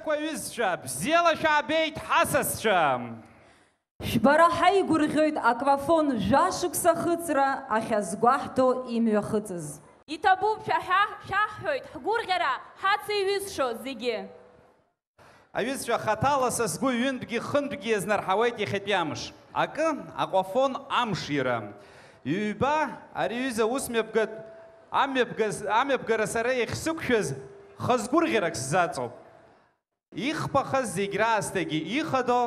Шаквавизша, бзела шабейт хасасша. Шбара ҳаигәырӷьоит аквафон жәашықәса хыҵра ахьазгәаҳҭо имҩахыҵыз. Иҭабуп шәаҳҳәоит ҳгәырӷьара ҳацеиҩызшо зегьы. Аҩызцәа хатала са сгәы ҩынтәгьы хынтәгьы иазнарҳауеит иахьатәи амш. Акы аквафон амшира. Ҩба ари аҩыза ус амҩаԥгара сара иахьсықәшәаз хазгәырӷьарак сзаҵоуп. Ихԥахаз зегь раасҭагьы ихадо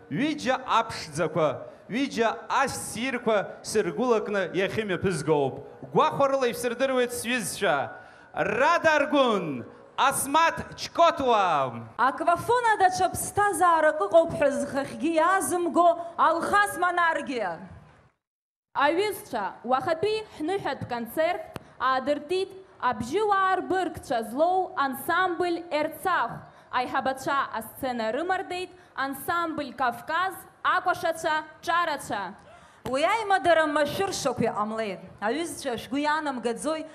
ҩыџьа аԥшӡақәа, ҩыџьа ассирқәа сыргәылакны иахьымҩаԥызгоуп. Гәахәарыла ишәсырдыруеит сҩызцәа. Рада Аргәын, Асмат Чкотуа. Аквафона даҽа ԥсҭазаарак ыҟоуп ҳәа зхахьгьы иаазымго Алхас Манаргьы. Аҩызцәа, уахатәи ҳныҳәатә концерт аадыртит абжьыуаа рбыргцәа злоу ансамбль Ерцахә. Аиҳабацәа асцена рымардеит ансамбль Кавказ, акәашацәа, ҿарацәа. Уи аимадара машәыршақә иҟамлеит. Аҩызцәа шәгәы иаанамгаӡои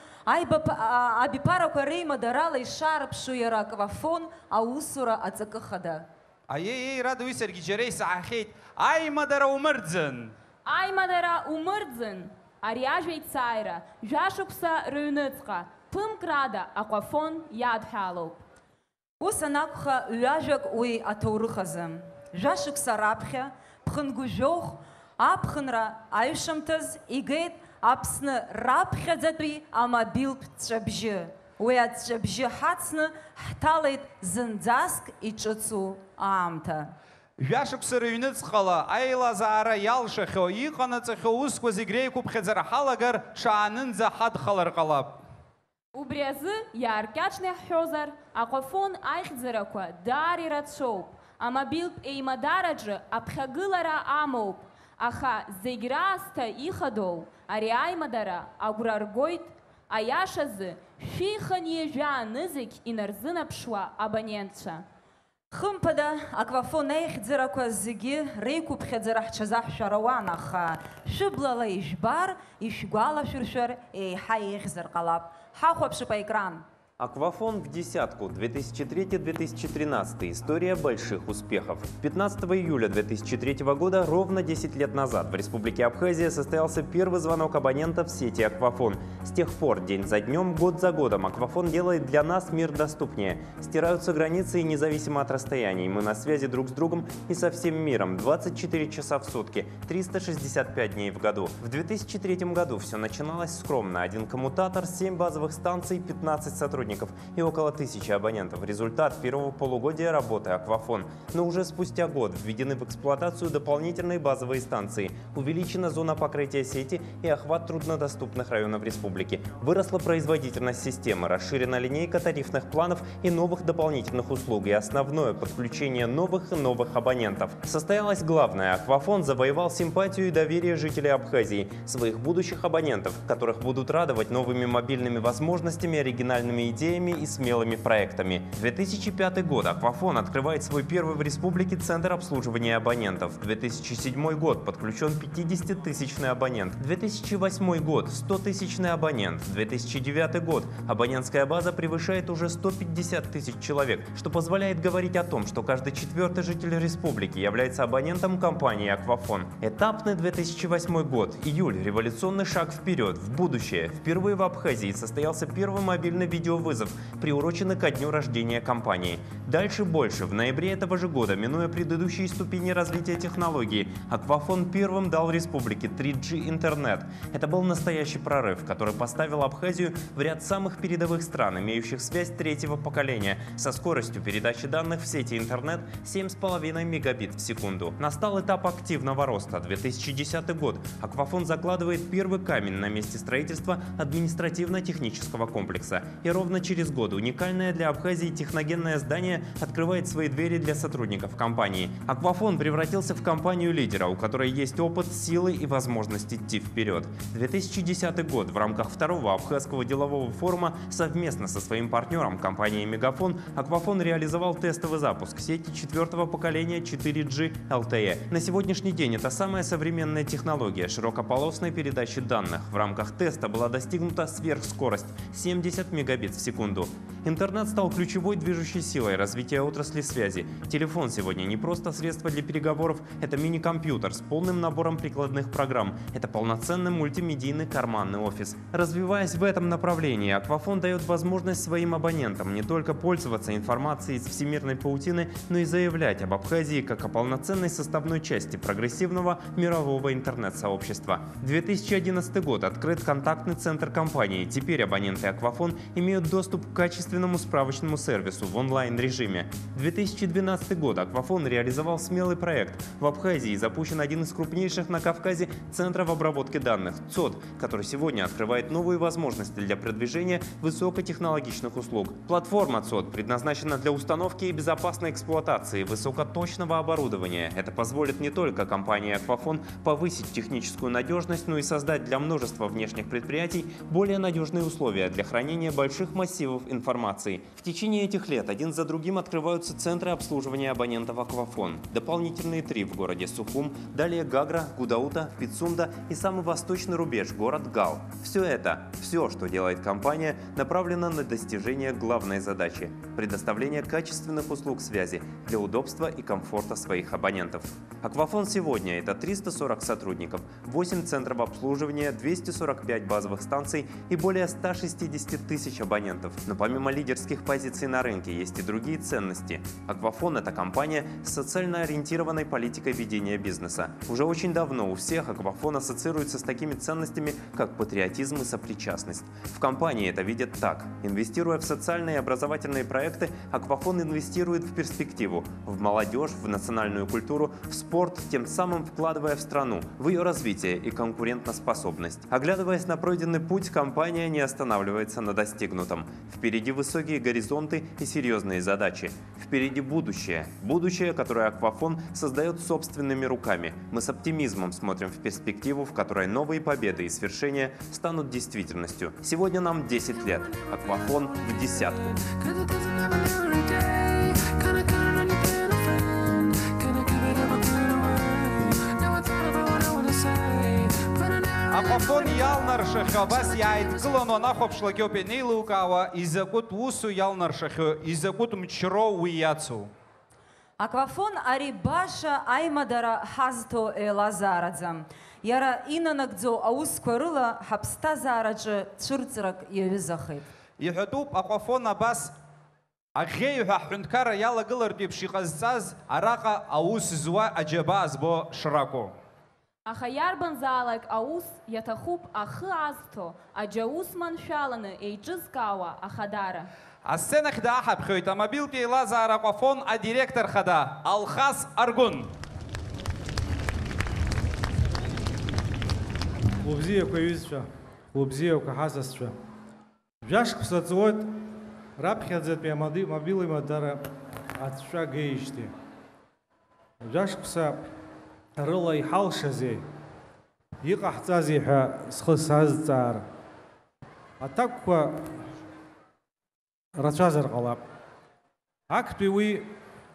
абиԥарақәа реимадарала ишаарԥшу иара аквафон аусура аҵакы хада. Аиеи, Рада, уи саргьы џьара исаҳахьеит. Аимадара умырӡын. Аимадара умырӡын. Ари ажәеицааира жәашықәса рыҩныҵҟа ԥымкрада аквафон иадҳәалоуп. Ус анакәха ҩажәак уи аҭоурых азы. Жәашықәса раԥхьа ԥхынгәыжәох аԥхынра аҩшамҭаз игеит Аԥсны раԥхьаӡатәи амобилтә ҵәабжьы. Уи аҵәабжьы ҳацны ҳҭалеит зынӡаск иҿыцу аамҭа. Жәашықәса рыҩныҵҟала аилазаара иалшахьоу, иҟанаҵахьоу усқәа зегь реиқәыԥхьаӡара ҳалагар шаанынӡа ҳадхалар ҟалап. Убри азы иааркьаҿны иаҳҳәозар, аквафон аихьӡарақәа даара ирацәоуп. Амобилтә еимадараҿы аԥхьагылара амоуп. Аха зегь раасҭа ихадоу ари аимадара агәра ргоит аиашазы шәихanie жәаанызегь инарзынаԥшуа абонентцәа. Хымԥада аквафон аихьӡарақәа зегьы реиқәыԥхьаӡара ҳҽазаҳшәар ауан, аха шәыблала ижәбар, ишәгәалашәыршәар еиҳа еиӷьзар ҟалап. Ҳахәаԥшып аекран. Аквафон в десятку. 2003-2013. История больших успехов. 15 июля 2003 года, ровно 10 лет назад, в Республике Абхазия состоялся первый звонок абонента в сети Аквафон. С тех пор, день за днем, год за годом, Аквафон делает для нас мир доступнее. Стираются границы и независимо от расстояний. Мы на связи друг с другом и со всем миром. 24 часа в сутки, 365 дней в году. В 2003 году все начиналось скромно. Один коммутатор, 7 базовых станций, 15 сотрудников и около 1000 абонентов. Результат первого полугодия работы Аквафон. Но уже спустя год введены в эксплуатацию дополнительные базовые станции. Увеличена зона покрытия сети и охват труднодоступных районов республики. Выросла производительность системы, расширена линейка тарифных планов и новых дополнительных услуг. И основное — подключение новых и новых абонентов. Состоялось главное. Аквафон завоевал симпатию и доверие жителей Абхазии, своих будущих абонентов, которых будут радовать новыми мобильными возможностями, оригинальными идеями и смелыми проектами. 2005 год. Аквафон открывает свой первый в республике центр обслуживания абонентов. 2007 год. Подключен 50-тысячный абонент. 2008 год. 100-тысячный абонент. 2009 год. Абонентская база превышает уже 150 тысяч человек, что позволяет говорить о том, что каждый четвертый житель республики является абонентом компании Аквафон. Этапный 2008 год. Июль. Революционный шаг вперед, в будущее. Впервые в Абхазии состоялся первый мобильный видеовызов, приуроченный ко дню рождения компании. Дальше больше. В ноябре этого же года, минуя предыдущие ступени развития технологий, Аквафон первым дал республике 3G интернет. Это был настоящий прорыв, который поставил Абхазию в ряд самых передовых стран, имеющих связь третьего поколения, со скоростью передачи данных в сети интернет 7,5 мегабит в секунду. Настал этап активного роста. 2010 год. Аквафон закладывает первый камень на месте строительства административно-технического комплекса. И ровно через год уникальное для Абхазии техногенное здание открывает свои двери для сотрудников компании. Аквафон превратился в компанию лидера, у которой есть опыт, силы и возможность идти вперед. 2010 год. В рамках второго Абхазского делового форума совместно со своим партнером компанией Мегафон Аквафон реализовал тестовый запуск сети четвертого поколения 4G LTE. На сегодняшний день это самая современная технология широкополосной передачи данных. В рамках теста была достигнута сверхскорость 70 мегабит в секунду. Интернет стал ключевой движущей силой развития отрасли связи. Телефон сегодня не просто средство для переговоров, это мини-компьютер с полным набором прикладных программ. Это полноценный мультимедийный карманный офис. Развиваясь в этом направлении, Аквафон дает возможность своим абонентам не только пользоваться информацией из всемирной паутины, но и заявлять об Абхазии как о полноценной составной части прогрессивного мирового интернет-сообщества. 2011 год открыт контактный центр компании. Теперь абоненты Аквафон имеют доступ к качественному справочному сервису в онлайн-режиме. 2012 год Аквафон реализовал смелый проект. В Абхазии запущен один из крупнейших на Кавказе центров обработки данных – ЦОД, который сегодня открывает новые возможности для продвижения высокотехнологичных услуг. Платформа ЦОД предназначена для установки и безопасной эксплуатации высокоточного оборудования. Это позволит не только компании Аквафон повысить техническую надежность, но и создать для множества внешних предприятий более надежные условия для хранения больших массивов информации. В течение этих лет один за другим открываются центры обслуживания абонентов Аквафон. Дополнительные 3 в городе Сухум, далее Гагра, Гудаута, Пицунда и самый восточный рубеж – город Гал. Все, что делает компания, направлено на достижение главной задачи – предоставление качественных услуг связи для удобства и комфорта своих абонентов. Аквафон сегодня – это 340 сотрудников, 8 центров обслуживания, 245 базовых станций и более 160 тысяч абонентов. Но помимо лидерских позиций на рынке есть и другие ценности. Аквафон – это компания с социально ориентированной политикой ведения бизнеса. Уже очень давно у всех Аквафон ассоциируется с такими ценностями, как патриотизм и сопричастность. В компании это видят так. Инвестируя в социальные и образовательные проекты, Аквафон инвестирует в перспективу, в молодежь, в национальную культуру, в спорт, тем самым вкладывая в страну, в ее развитие и конкурентоспособность. Оглядываясь на пройденный путь, компания не останавливается на достигнутом. Впереди высокие горизонты и серьезные задачи. Впереди будущее. Будущее, которое Аквафон создает собственными руками. Мы с оптимизмом смотрим в перспективу, в которой новые победы и свершения станут действительностью. Сегодня нам 10 лет. Аквафон в десятку. Аквафон ялнаршахьо бас яйткылано нахопшлагьо пенейлукава изакут усу ялнаршахьо изакут мчро уяцу. Аквафон ари баша аймадара хазто лазарадзам. Яра инанагдзо аусква рыла хаԥсҭазаараҿы цәырҵрак иаҩызахеит. Иҳәатәуп Аквафон абас аӷьеҩҳәа ҳҳәынҭқарра иалагылартә еиԥш иҟазҵаз араҟа аус зуа аџьабаа збо шракәу. Аха иарбанзаалак аус иаҭахуп ахы азҭо, аџьаус маншәаланы еиҿызкаауа ахадара. Асценахь дааҳаԥхьоит амобилтә еилазаара Аквафон адиректор хада Алхас Аргун. Хәлыбзиақәа аҩызцәа, хәлыбзиақәа ҳасасцәа. Жәашықәса ҵуеит раԥхьаӡатәи амобил имадара ацәа геижьҭеи. Жәашықәса рыла иҳалшазеи, иҟаҳҵазеи ҳәа схы сазҵаара. Аҭакәқәа рацәазар ҟалап. Актәи уи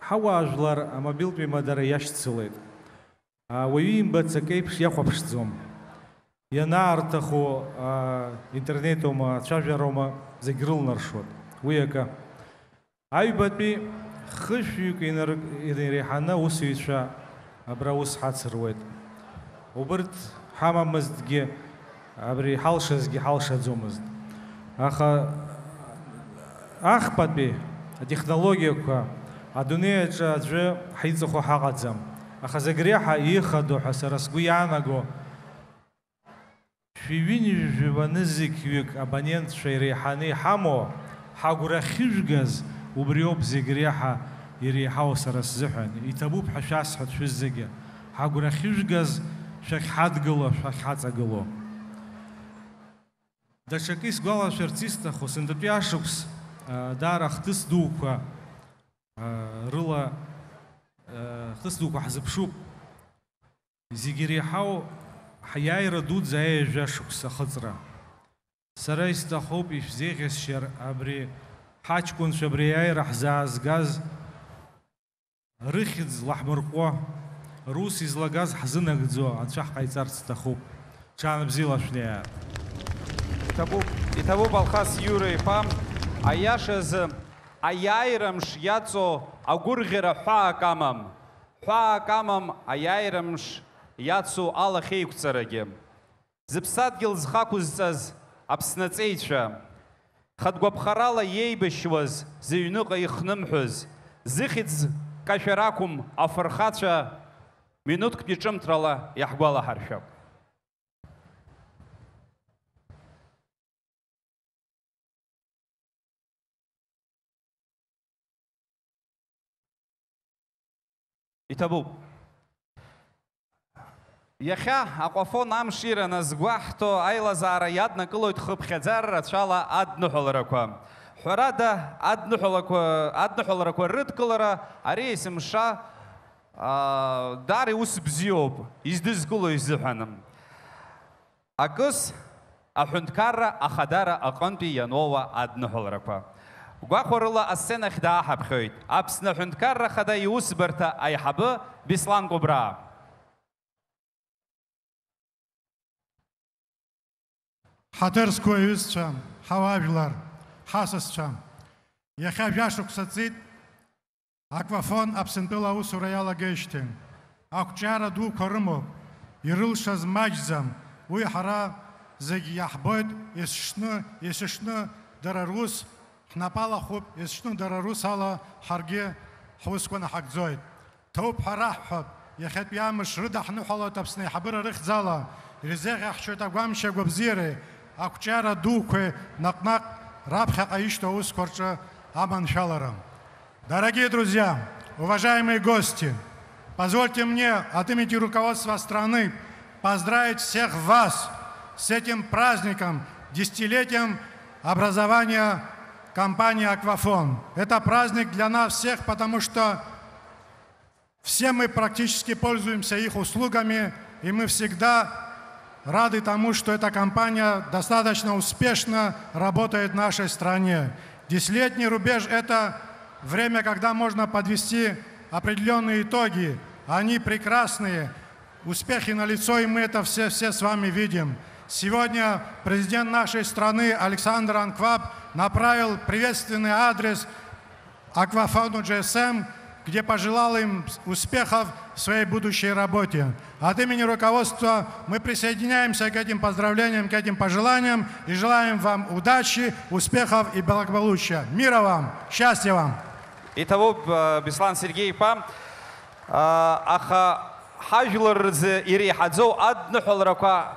ҳауаажәлар амобилтә имадара иашьцылеит. Уаҩы имбац акеиԥш иахәаԥшӡом. Ианаарҭаху интернетома, ацәажәарома зегь рылнаршоит. Уи акы. Аҩбатәи хышәҩык иреиҳаны аусуҩцәа абра ус ҳацыруеит. Убырҭ ҳамамызҭгьы, абри ҳалшазгьы ҳалшаӡомызт. Аха ахԥатәи атехнологиақәа адунеи аҿы аӡәы ҳиҵахо ҳаҟаӡам. Аха зегь реиҳа ихадо ҳәа сара сгәы иаанаго шәиҩынҩажәибанызықьҩык абонентцәа иреиҳаны иҳамоу ҳагәра ахьыжәгаз убри ауп зегь реиҳа иреиҳау сара сзыҳәан. Иҭабуп ҳәа шәасҳәап шәызегьы. Ҳагәра ахьыжәгаз шәахьҳадгыло, шәахьҳаҵагыло. Даҽакы исгәалашәарц исҭаху сынтәатәи ашықәс даара хҭыс дуқәа рыла хҭыс дуқәа ҳзыԥшуп. Зегьы иреиҳау ҳиааира дуӡӡа аиажәа шықәс ахыҵра. Сара исҭахуп ишәзеиӷьасшьар абри ҳаҷкәынцәа абри аиааира ҳзаазгаз рыхьӡ лаҳмырҟәо, рус излагаз ҳзынагӡо анцәа ҳҟаиҵарц сҭахуп. Ҽаанбзиала шәнеиааит. Иҭабуп Алхас Иура иԥа Аиашазы аиааирамш иаҵо агәырӷьара ҳәаак амам. Ҳәаак амам аиааирамш иацу алахьеиқәҵарагьы. Зыԥсадгьыл зхақәызҵаз аԥснаҵеицәа, хатәгәаԥхарала иеибашьуаз зыҩныҟа ихнымҳәыз, зыхьӡ кашәар акәым афырхацәа минуҭктә иҿымҭрала иаҳгәалаҳаршәап. Иҭабуп. Иахьа аҟәафон амш ираны згәаҳҭо аилазаара иаднакылоит хыԥхьаӡара рацәала адныҳәаларақәа. Ҳәарада адныҳәаларақәа рыдкылара ари есымша даара ус бзиоуп, издызкыло изыҳәаны. Акыс аҳәынҭқарра ахадара аҟынтәи ианоуа адныҳәаларақәа. Гәахәарыла асценахь дааҳаԥхьоит Аԥсны аҳәынҭқарра хада иусбарҭа аиҳабы Беслан Кәыбраа. Ҳаҭырсқәа аҩызцәа, ҳауаажәлар, ҳасасцәа, иахьа жәашықәса ҵит Аквафон Аԥсынтәыла аусура иалагеижьҭеи. Ақәҿиара дуқәа рымоуп, ирылшаз маҷӡам. Уи ҳара зегьы иаҳбоит, есышьны дара рус ҳнапалахуп, есышьны дара рус ала ҳаргьы ҳусқәа наҳагӡоит. Ҭоуп ҳәа раҳҳәап, иахьатәи амш рыдаҳныҳәалоит Аԥсны аиҳабыра рыхьӡала, ирзеӷьаҳшьоит агәамшьа агәабзиареи, ақәҿиара дуқәеи наҟ-наҟ раԥхьаҟа ишьҭоу аусқәа рҿы аманшәалара. Дорогие друзья, уважаемые гости, позвольте мне от имени руководства страны поздравить всех вас с этим праздником, десятилетием образования компании «Аквафон». Это праздник для нас всех, потому что все мы практически пользуемся их услугами, и мы всегда рады тому, что эта компания достаточно успешно работает в нашей стране. Десятилетний рубеж – это время, когда можно подвести определенные итоги. Они прекрасные, успехи налицо, и мы это все с вами видим. Сегодня президент нашей страны Александр Анкваб направил приветственный адрес Аквафону GSM, где пожелал им успехов в своей будущей работе. От имени руководства мы присоединяемся к этим поздравлениям, к этим пожеланиям и желаем вам удачи, успехов и благополучия. Мира вам, счастья вам! Итого, Беслан Сергеевна, аха хажларзы иреиҳаӡоу адныҳәаларақәа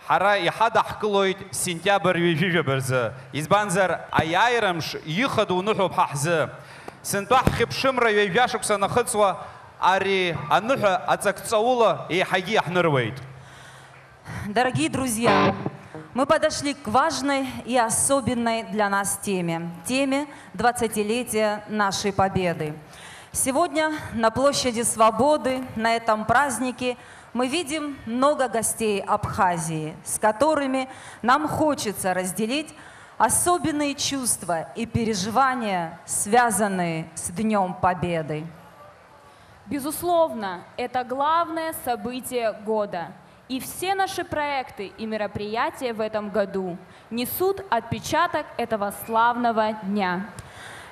ҳара иҳадаҳкылоит сентиабр ҩажәижәабаразы. Избанзар аиааирамш ихадоу ныҳәоуп ҳа ҳзы. Сынтәа ҳхьыԥшымра ҩажәашықәса нахыҵуа ари аныҳәа аҵакҵаула еиҳагьы иаҳныруеит. Дорогие друзья, мы подошли к важной и особенной для нас теме 20-летия нашей победы. Сегодня на площади Свободы, на этом празднике, мы видим много гостей Абхазии, с которыми нам хочется разделить особенные чувства и переживания, связанные с Днем Победы. Безусловно, это главное событие года. И все наши проекты и мероприятия в этом году несут отпечаток этого славного дня.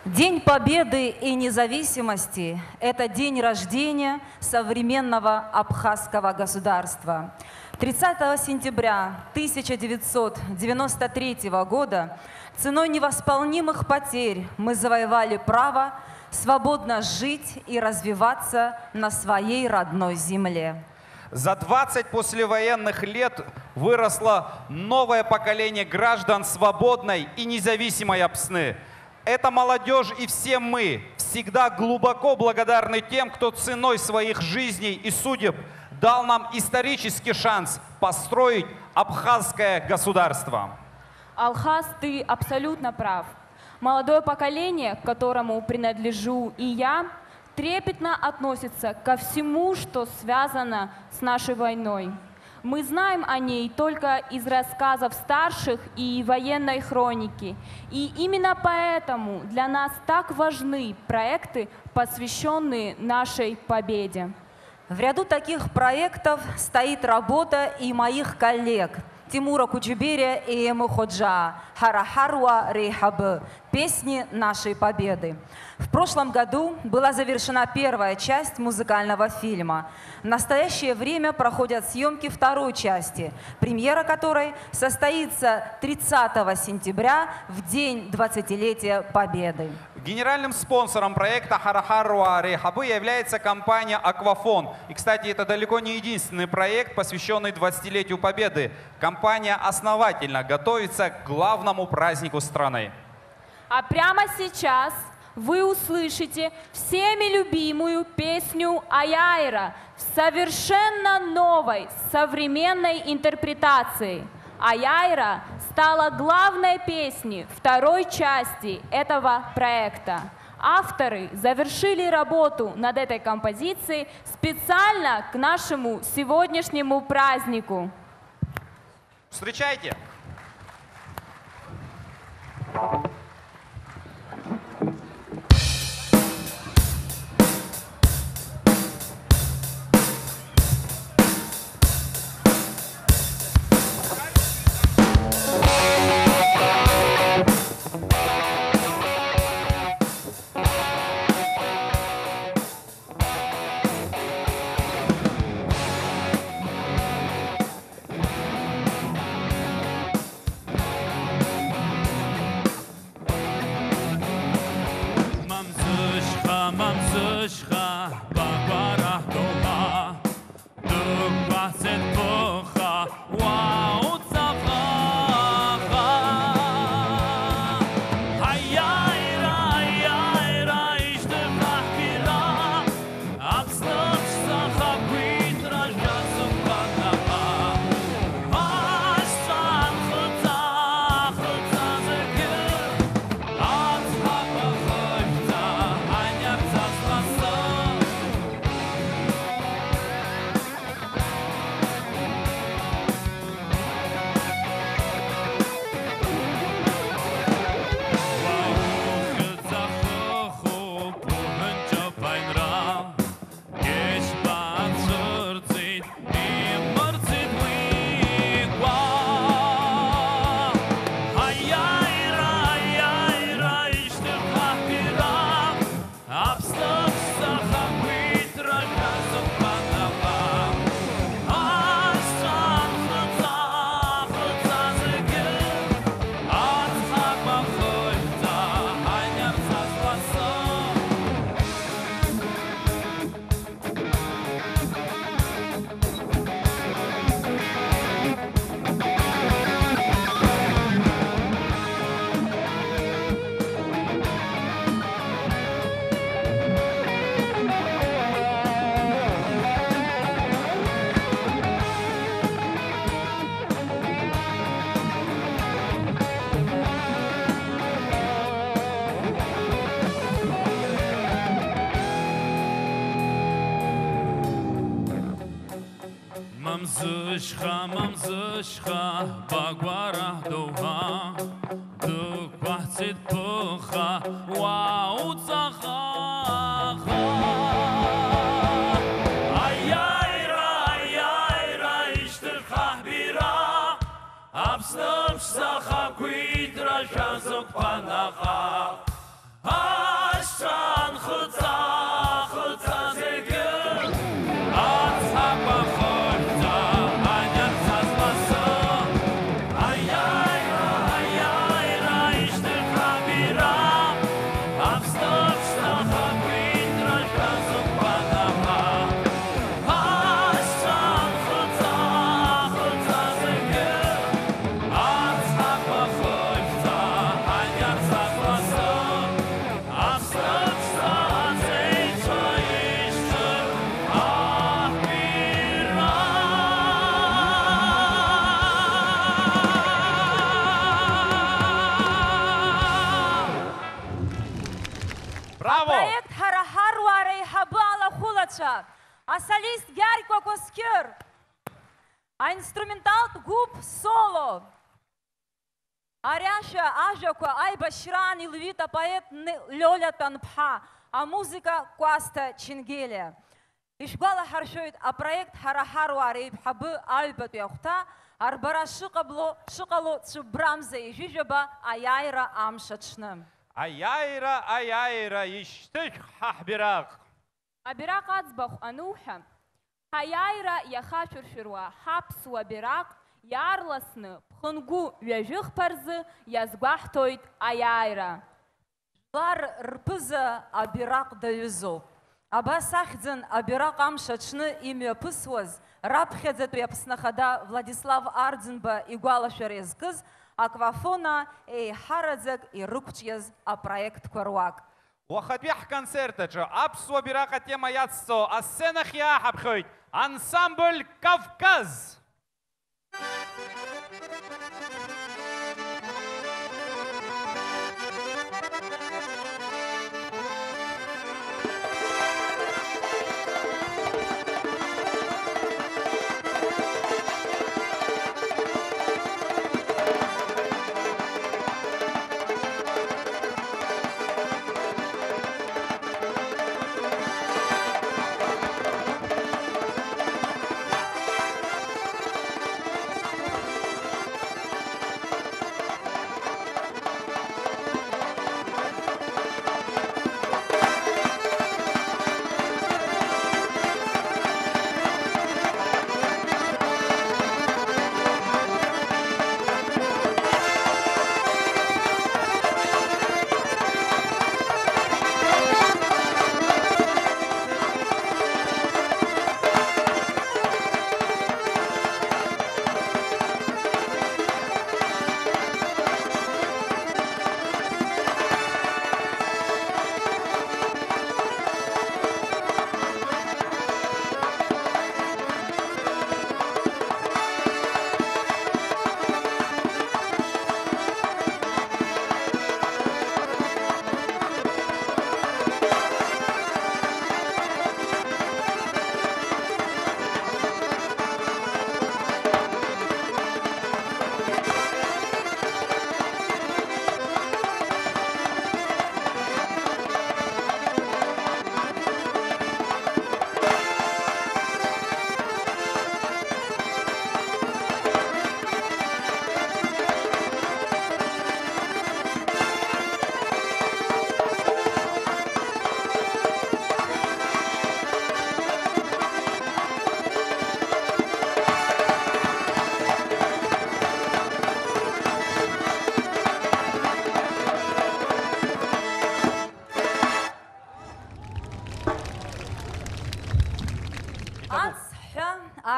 День Победы и независимости – это день рождения современного абхазского государства. 30 сентября 1993 года ценой невосполнимых потерь мы завоевали право свободно жить и развиваться на своей родной земле. За 20 послевоенных лет выросло новое поколение граждан свободной и независимой Апсны. Эта молодежь и все мы всегда глубоко благодарны тем, кто ценой своих жизней и судеб дал нам исторический шанс построить абхазское государство. Алхаз, ты абсолютно прав. Молодое поколение, к которому принадлежу и я, трепетно относится ко всему, что связано с нашей войной. Мы знаем о ней только из рассказов старших и военной хроники. И именно поэтому для нас так важны проекты, посвященные нашей победе. В ряду таких проектов стоит работа и моих коллег Тимура Кучуберия и Эму Ходжа «Харахаруа Рейхабы» – песни нашей победы. В прошлом году была завершена первая часть музыкального фильма. В настоящее время проходят съемки второй части, премьера которой состоится 30 сентября в день 20-летия Победы. Генеральным спонсором проекта «Харахаруа Рейхабы» является компания «Аквафон». И, кстати, это далеко не единственный проект, посвященный 20-летию Победы. Компания основательно готовится к главному празднику страны. А прямо сейчас вы услышите всеми любимую песню Аяйра в совершенно новой, современной интерпретации. Аяйра стала главной песней второй части этого проекта. Авторы завершили работу над этой композицией специально к нашему сегодняшнему празднику. Встречайте! Mamzышха, багвара духа, дуквацит пуха, вауцаха. Аяйра, иштырха бира, абснымш саха куитра жазук панаха. Ашчан хыца зегір, ацхак бахырца. Проект «Харахаруа Рейхабы» Алахулача, а солист Гярко Коскер, а инструментал губ соло. Аряша Ажако Айбашран Илвита поэт Лёля Танпха, а музыка Куаста Чингелия. ишгәалаҳаршәоит апроект ҳара ҳаруаа реиԥҳабы аҩбатәи ахәҭа арбара шыҟало цәыббрамза ижәижәаба аиааира амш аҽны. Аиааира ишьҭышә ҳаҳбираҟ. Абираҟ аӡбахә ануҳәа, ҳаиааира иахашәыршәыруа ҳаԥсуа бираҟ иаарласны ԥхынгәы ҩажәихԥа рзы иазгәаҳҭоит аиааира. Жәлар рԥыза абираҟ даҩызоуп. Абас ахьӡын абираҟ амш аҽны имҩаԥысуаз раԥхьаӡатәи Аԥсны Ахада Владислав Арӡынба игәалашәара иазкыз аквафона еиҳараӡак ирықәҿиаз апроектқәа руак. Уахатәи ҳконцерт аҿы аԥсуа бираҟ атема иацҵо асценахь иааҳаԥхьоит ансамбль Кавказ.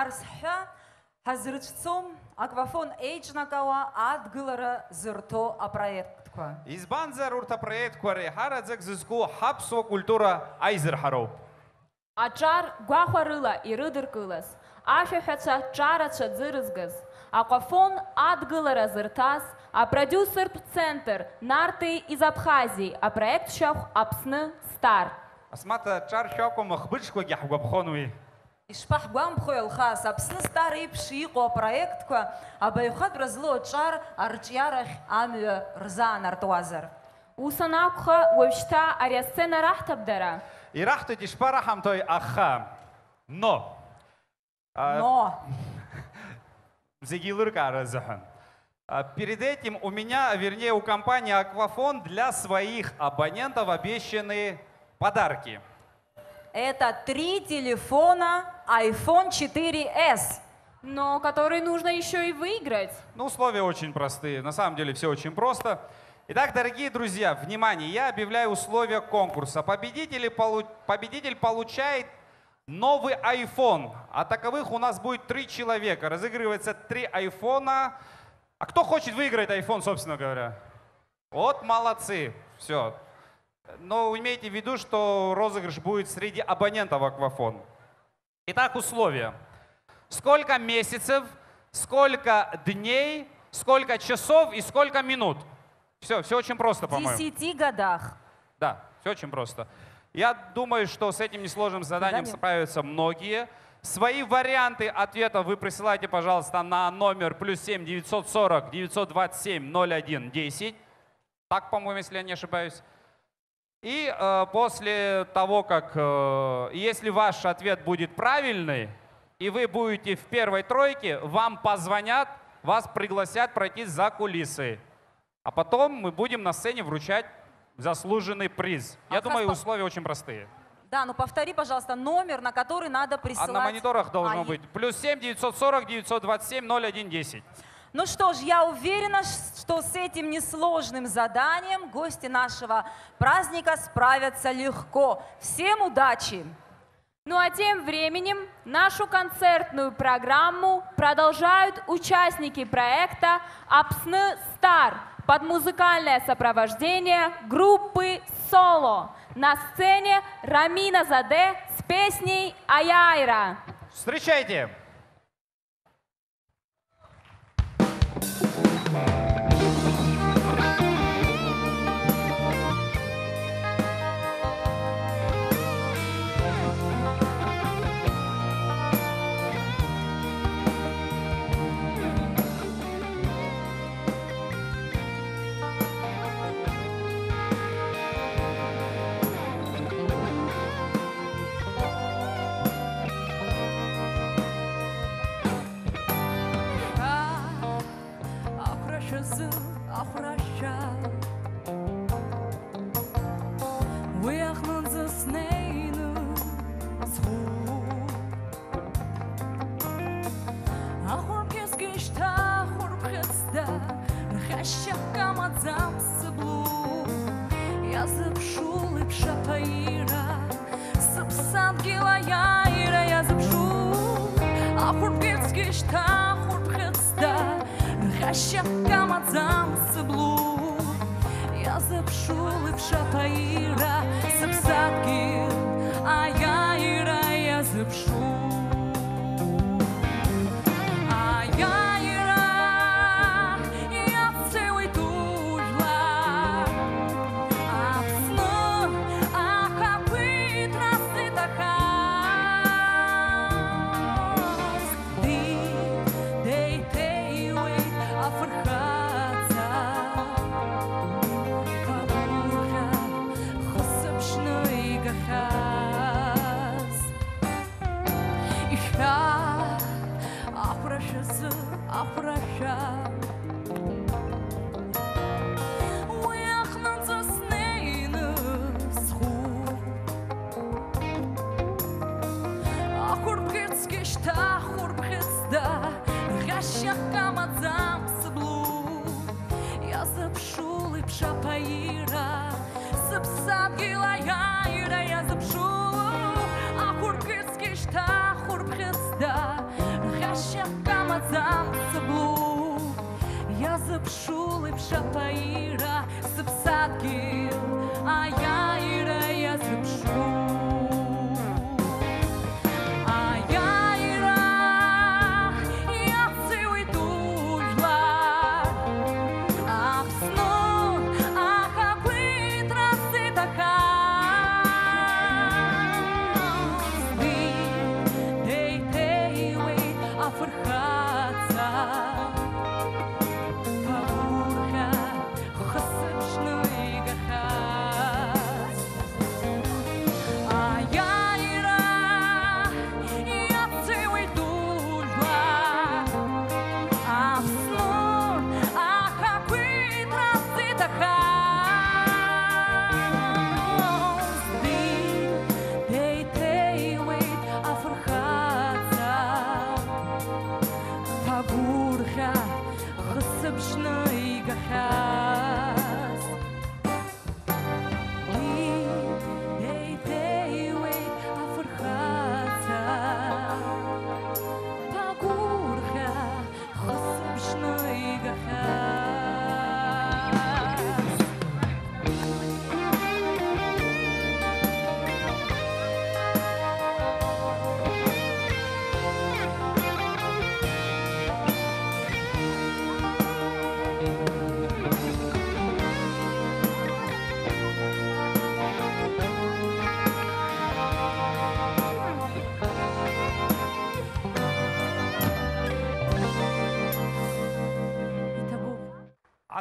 Арсҳәа ҳазрыцәцом аквафон еиҿнакауа адгылара зырҭо апроектқәа. Избанзар урҭ апроектқәа реиҳараӡак зызку ҳаԥсуа культура аизырҳароуп. Аҿар гәахәарыла ирыдыркылаз, ашәаҳәацәа ҿарацәа дзырызгаз, акәафон адгылара зырҭаз, апродиусертә центр Нарти из Абхазии, апроект шьахә Аԥсны Стар. Асмаҭа ҿар шәакәым ахбыџқәагьы ҳгәаԥхон уи. Ишԥаҳгәамԥхои Алхас, Аԥсны Стар еиԥш иҟоу апроектқәа абаҩхатәра злоу аҿар арҿиарахь амҩа рзаанартуазар. Ус анакәха, уажәшьҭа ари асцена раҳҭап дара. Ираҳҭоит ишԥараҳамҭои аха. Но. Зегьы еилыркаара азыҳәан. Перед этим у меня, вернее, у компании Аквафон для своих абонентов обещаны подарки. Это 3 телефона iPhone 4S. Но который нужно еще и выиграть. Ну, условия очень простые. На самом деле все очень просто. Итак, дорогие друзья, внимание, я объявляю условия конкурса. Победитель получает новый iPhone. А таковых у нас будет 3 человека. Разыгрывается 3 айфона. А кто хочет выиграть iPhone, собственно говоря? Вот молодцы. Все. Но имейте в виду, что розыгрыш будет среди абонентов Аквафон. Итак, условия. Сколько месяцев, сколько дней, сколько часов и сколько минут. Все очень просто, по-моему. В 10 годах. Да, все очень просто. Я думаю, что с этим несложным заданием справятся многие. Свои варианты ответа вы присылайте, пожалуйста, на номер +7 940 927 01 10. Так, по-моему, если я не ошибаюсь. И после того, как, если ваш ответ будет правильный, и вы будете в первой тройке, вам позвонят, вас пригласят пройти за кулисы. А потом мы будем на сцене вручать заслуженный приз. Я думаю, условия очень простые. Да, ну повтори, пожалуйста, номер, на который надо присылать. А на мониторах должно быть +7 940 927 0110. Ну что ж, я уверена, что с этим несложным заданием гости нашего праздника справятся легко. Всем удачи! Ну а тем временем нашу концертную программу продолжают участники проекта «Апсны Стар» под музыкальное сопровождение группы «Соло». На сцене Рамина Заде с песней «Аяйра». Встречайте!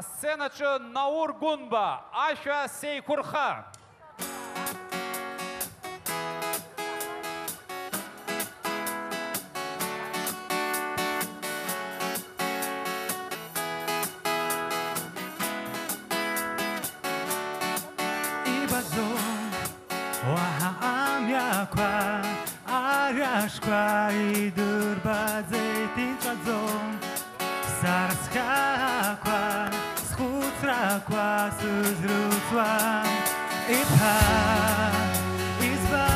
Сценачы Наур Гунба, Аша Сейкурха. kwa arashkwa idur bazetin chadzom sarskha kwa skutra kwa suzrutwa itha izba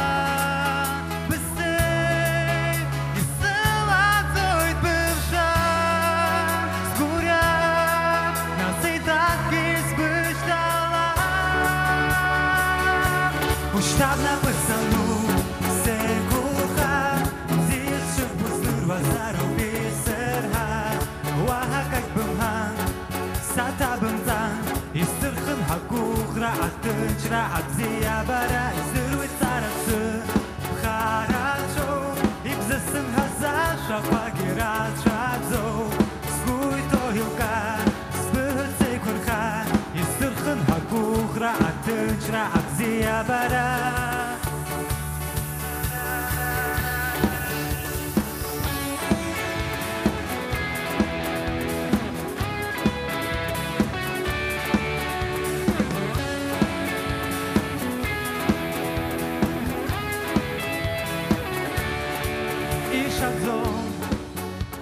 bistay isla zoit bivsha skura nasita kizbishtala ushtab napasanu sekurha zirshuk buzdurva zarubiserha wahakak bimhan satabimzan istirkhin hakukhra attinchra atziyabara izirwit saratsu kharacho ibzissim hazar shaqagirat shadzo skuy toyuka sbihitse kurkha istirkhin hakukhra attinchra atziyabara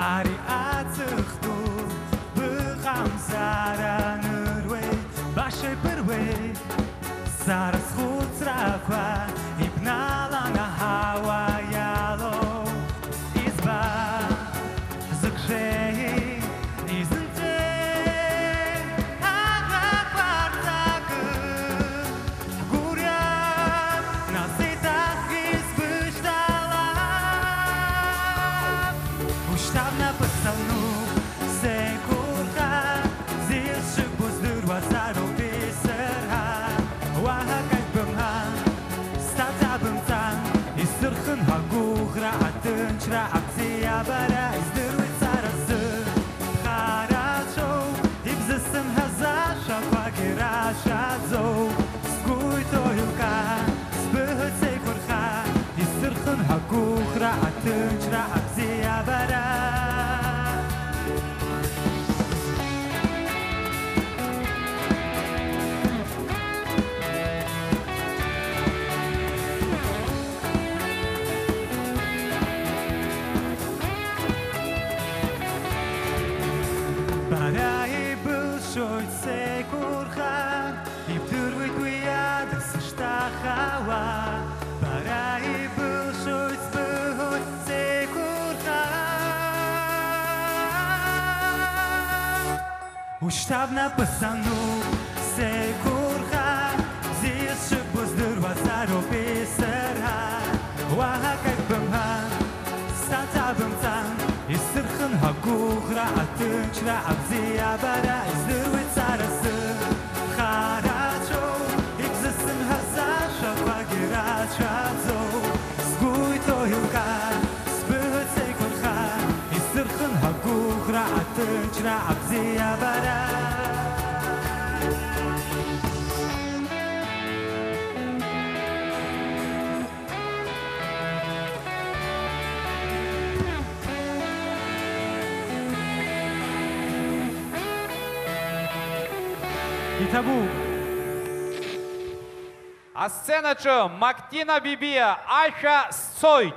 Ari atzchtu bkham saranurwe bashe perwe saras khutsrakwa ibnala na hawa yalo izba zakshei izinte aga kvartak gurya nasita izbishtala ushtab napasanu sekurha zirshuk buzdurva zarubiserha wahakak bimhan statabimtan istirkhin hakukhra attinchra atziyabara izdirwit sarası kharacho ibzissim hazar shaqagirat shadzo skuy toyuka sbihitse kurkha istirkhin hakukhra attinchra atziyabara Barai bulshoit sekurcha ibdurvit wiyad sishtachawa Barai bulshoit sbihot sekurcha Ushtab napasanu sekurcha zirshuk buzdurva zarubiserha wahakak bimhan satabimtan istirkhin hakukhra attinchra atziyabara izdirwit sarası kharacho ibzissim hazar shaqagirat shadzo skuy toyuka sbihitse kurkha istirkhin hakukhra attinchra atziyabara Itabu А сценачы Мактина Бибия Аша Сойт.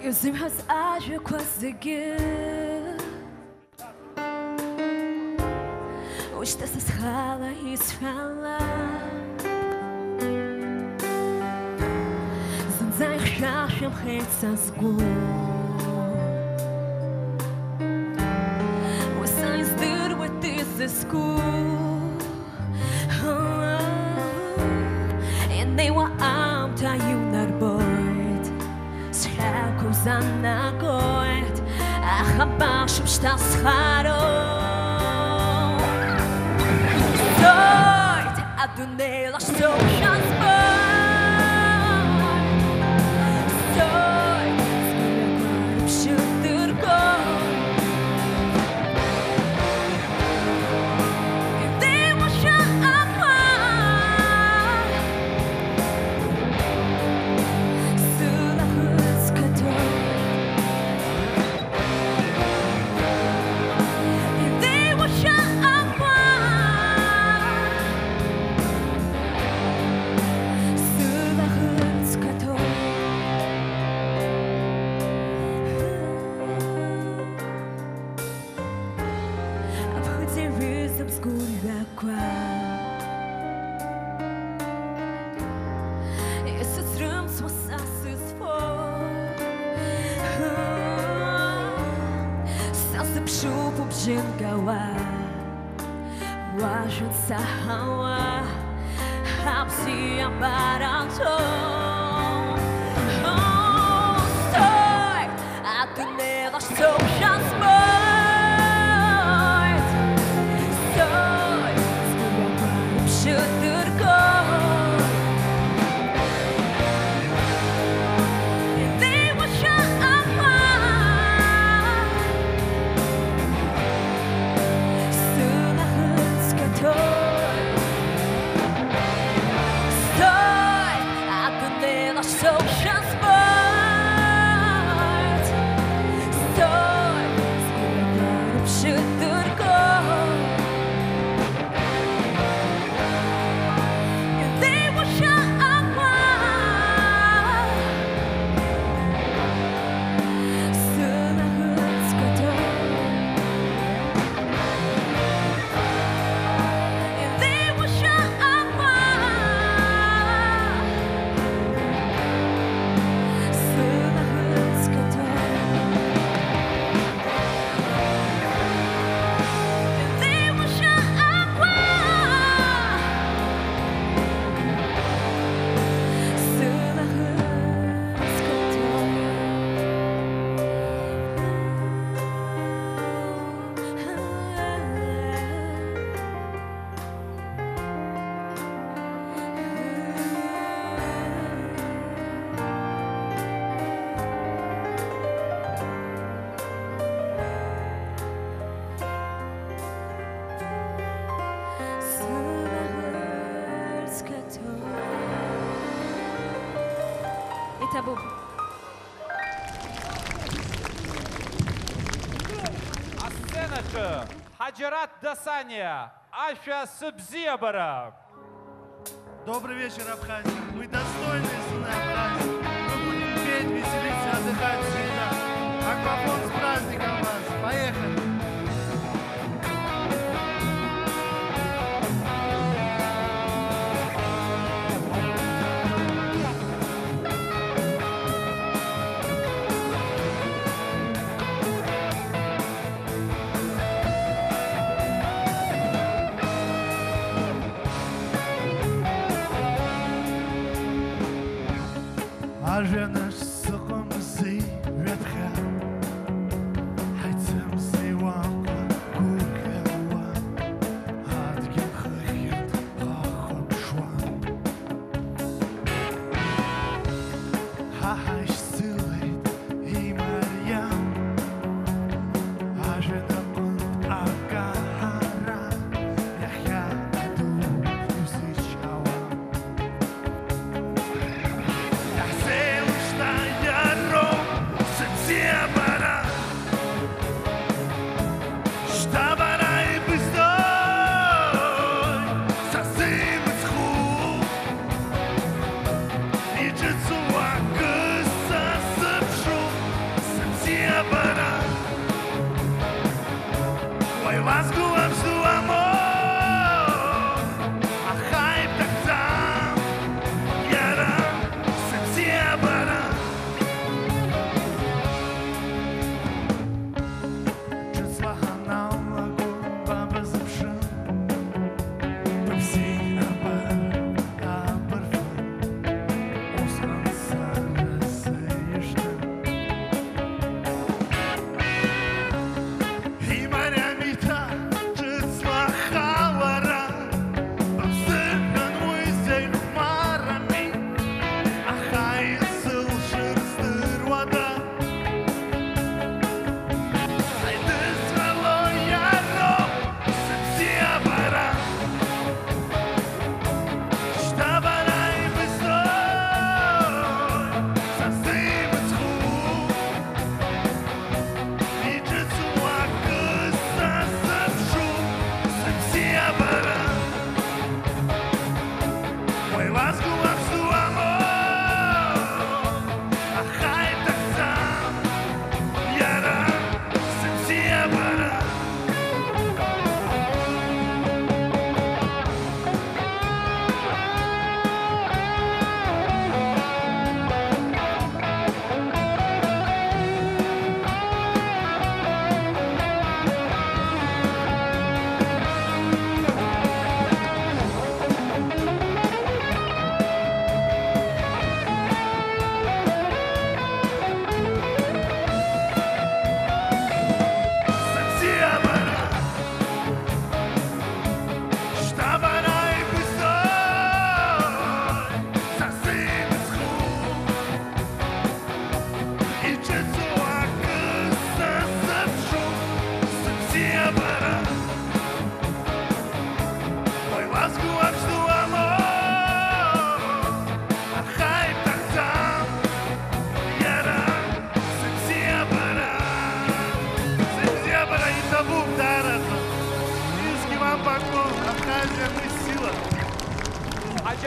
Yüzüm has acı quase Hoje dessas rala e esfala Zanzai Ашам хэцэсгүй Wasn't there with this school And they were armed to you not bored Схаку за нагоет Ахабашим штасхаро Стоит, а туннела что шанс Ложится хава, обсия барантон. Стой, а ты не дашь шанс мой. Стой, скоро вообще дыркой. И ты вообще Табу. А сценашы Хаджират Дасания, Аша Субзебара. Добрый вечер, Абхазия. Мы достойные сыны Абхазии. Мы будем петь, веселиться, отдыхать всегда. Аквафон с праздником вас. Поехали. Ажена сокомзи ветха, хайцемзи вака кукева, адгин хахет хахот шван. Хахаш силит и Марьям, ажена понт акахара, яхя аду юсичава.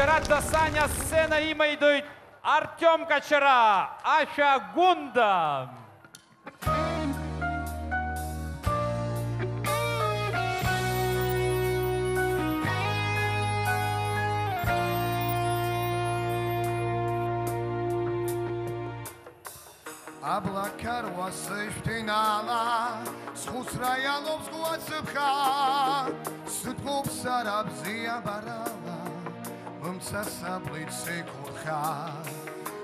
Вчера до Саня сцена има идут Артем Кочера, Аша Гунда. Облака рвасыштинала, схусраялов сгуацыпха, сытгуб сарабзия барала, мымца саблицы курха.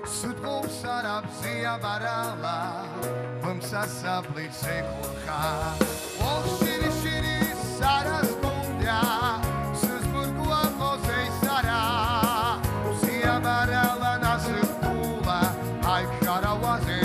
Сытгуб сарабзия барала, мымца саблицы курха. Ох, шири-шири сараскундя, сызбургуа мозей сара, бзия барала насыпула, ай каравазе.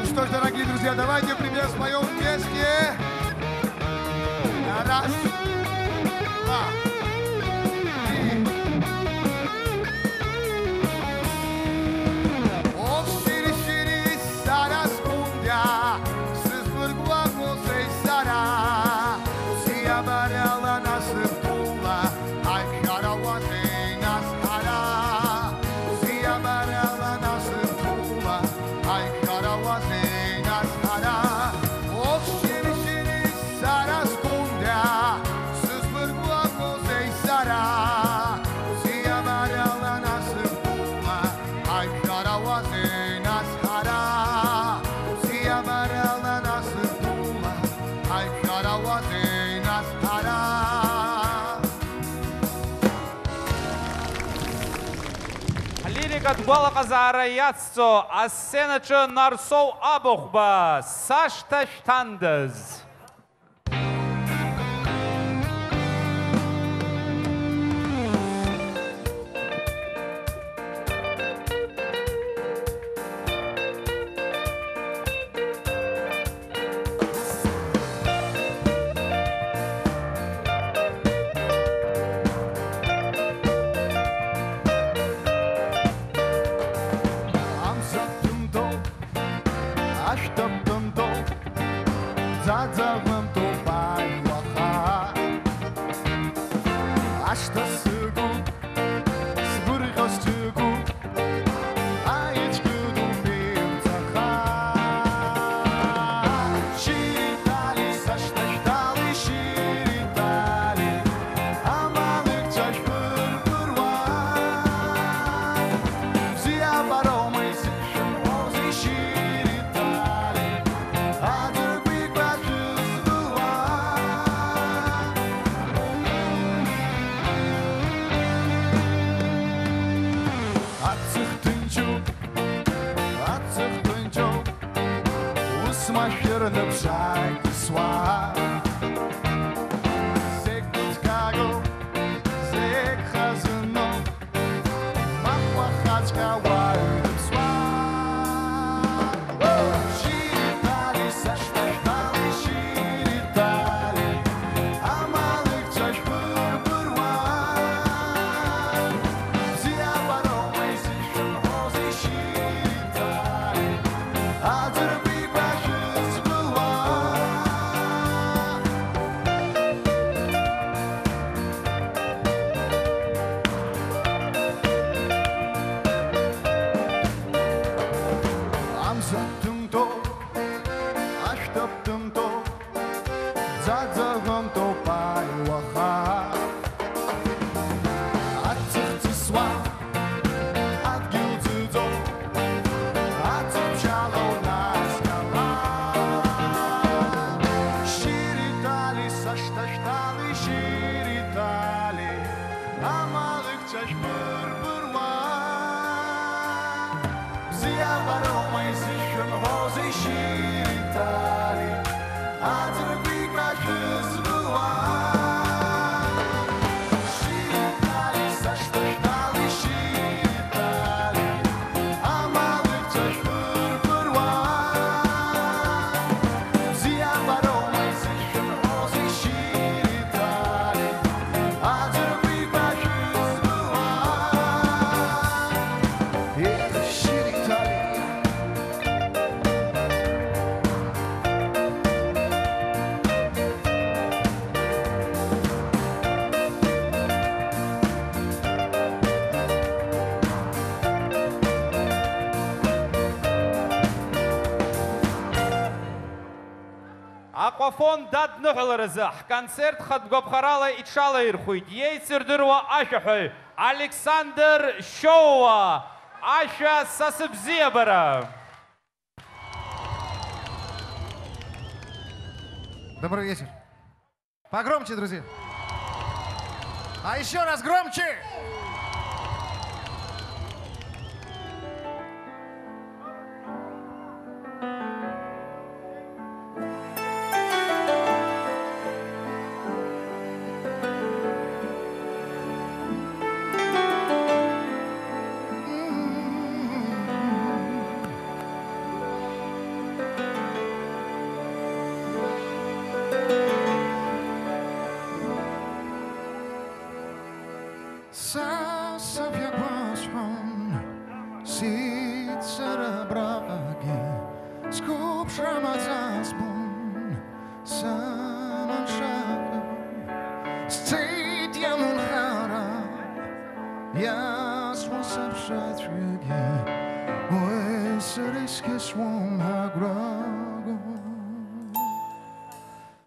Что ж, дорогие друзья, давайте пример споем вместе. Раз, два, три. Ох, шири-шири сараскундя, сызбыргуа музей сара, сия баряла насыпула, ай каравазей нас ара, сия баряла насыпула, ай каравазей нас ара. Ох, шири-шири сараскундя, сызбыргуа музей сара, сия баряла насыпула, ай каравазей нас ара, сия баряла насыпула, ай каравазей нас ара. Лирика Дбала Казара Яццо, а сцена че Нарсоу Абухба, Сашта Штандез. I'll be precious blue. Языч пырпырван Зия баромай зишын гозы ширитали Атырбы кашыз быван Ширитали, за что ждали ширитали Амалы цоч пырпырван Зия баромай зишын гозы ширитали Атырбы кашыз быван Это ширитали Аквафон дадныгылырызы концерт хатгопхарала итшала ирхуйт. Ейцердырва ашахой Александр Шоуа. Аша Сасыбзебара. Добрый вечер. Погромче, друзья. А еще раз громче. Сасавья глазом сит церебраги скуп шрамазаспун саманшака стыд я мунхара я свосапшат фюги ой сырыски свом аграгу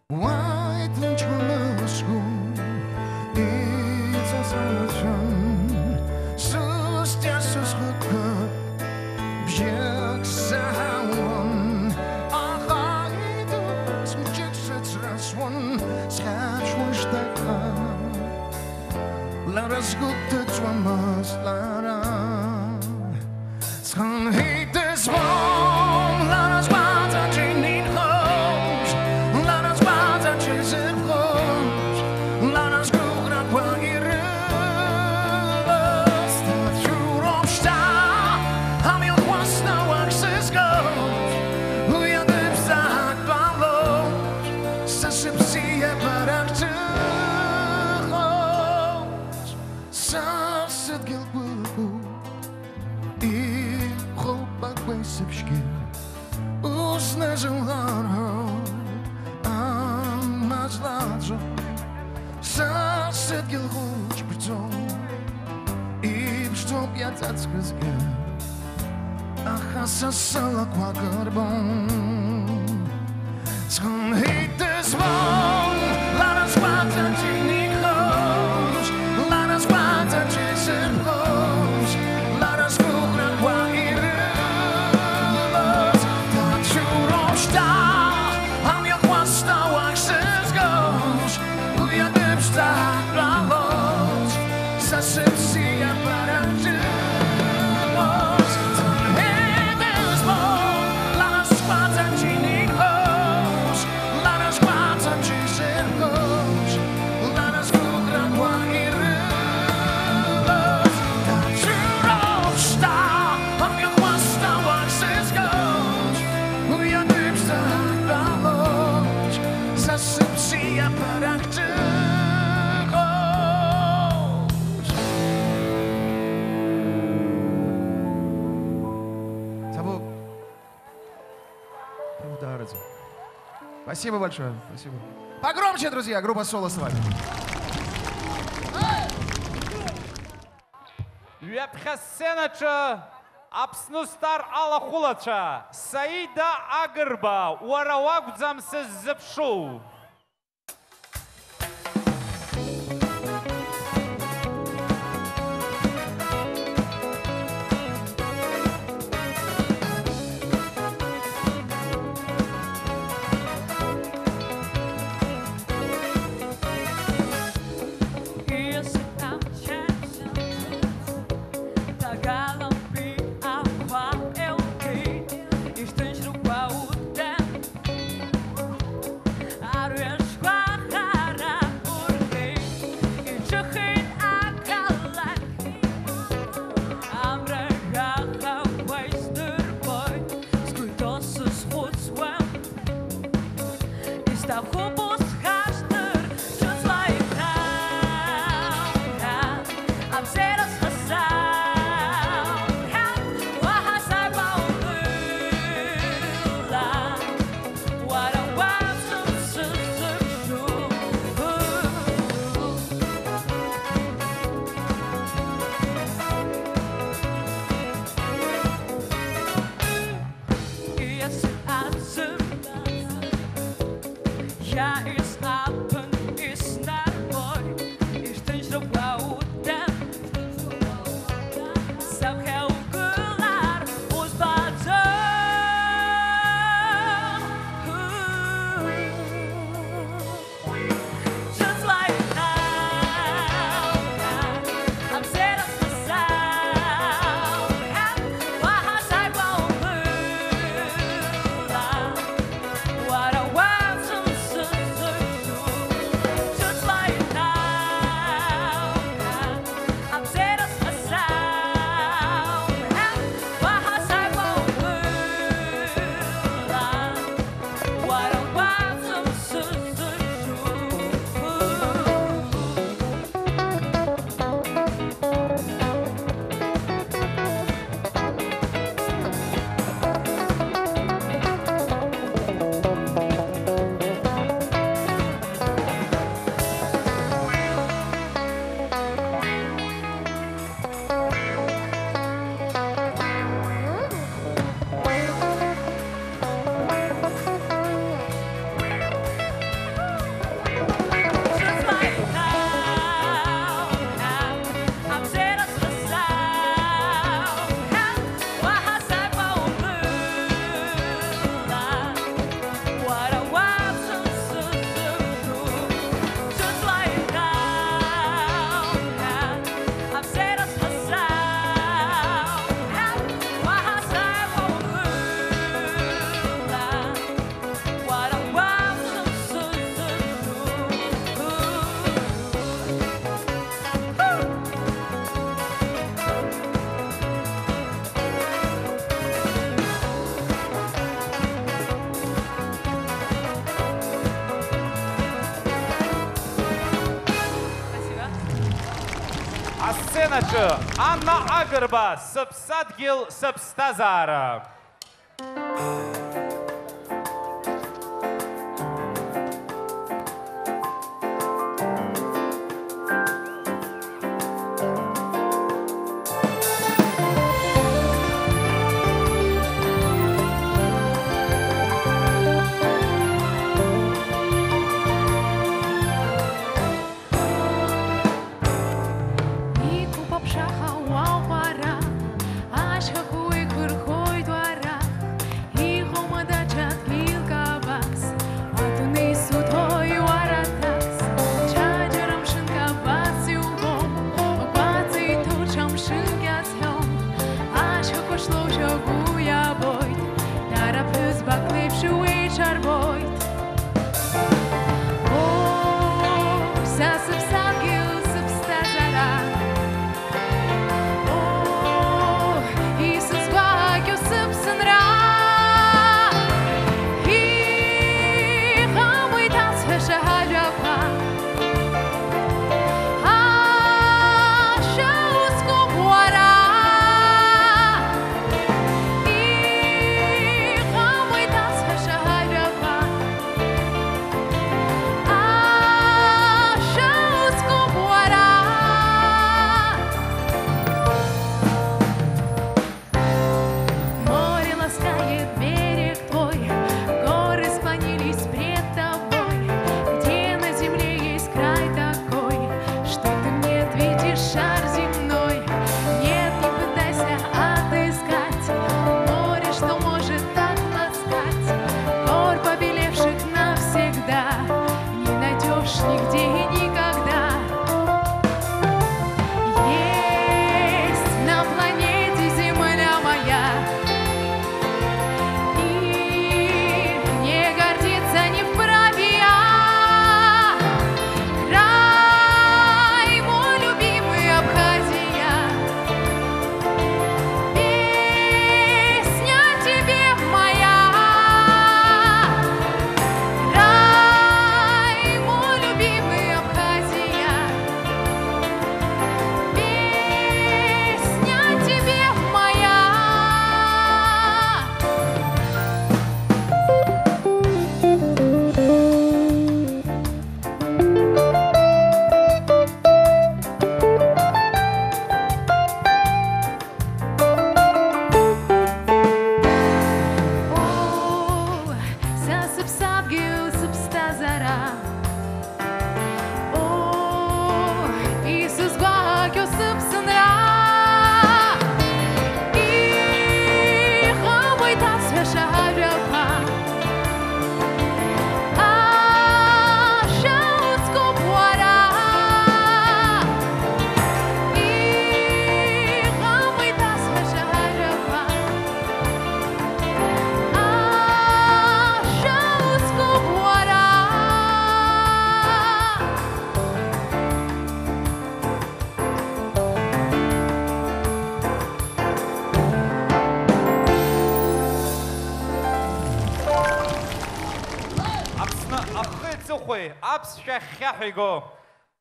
White чулыску It's a solution. Sustia sushuka, bjek sahawan. Aha, idus mjek satsraswan. Skachwan shtaka. Let us go to Twamas Lara. Skan hate this one. Let us want a training homes. Let us want a chasing homes. Let us go. Sala qua carbon Scon hate this one Let us watch and genie close Let us watch and chasing close Let us go and qua irillos That you don't stop I'm your quasta waxes goes We are the star bravos Sasipsi and Paratu Спасибо большое. Спасибо. Погромче, друзья, группа Соло с вами. Ветхасенача Апснустар Аллахулача Саида Агырба Уаравак замсыз зепшу. Here's a А сценачы Анна Агырба, Сыпсадгил Сыпстазара.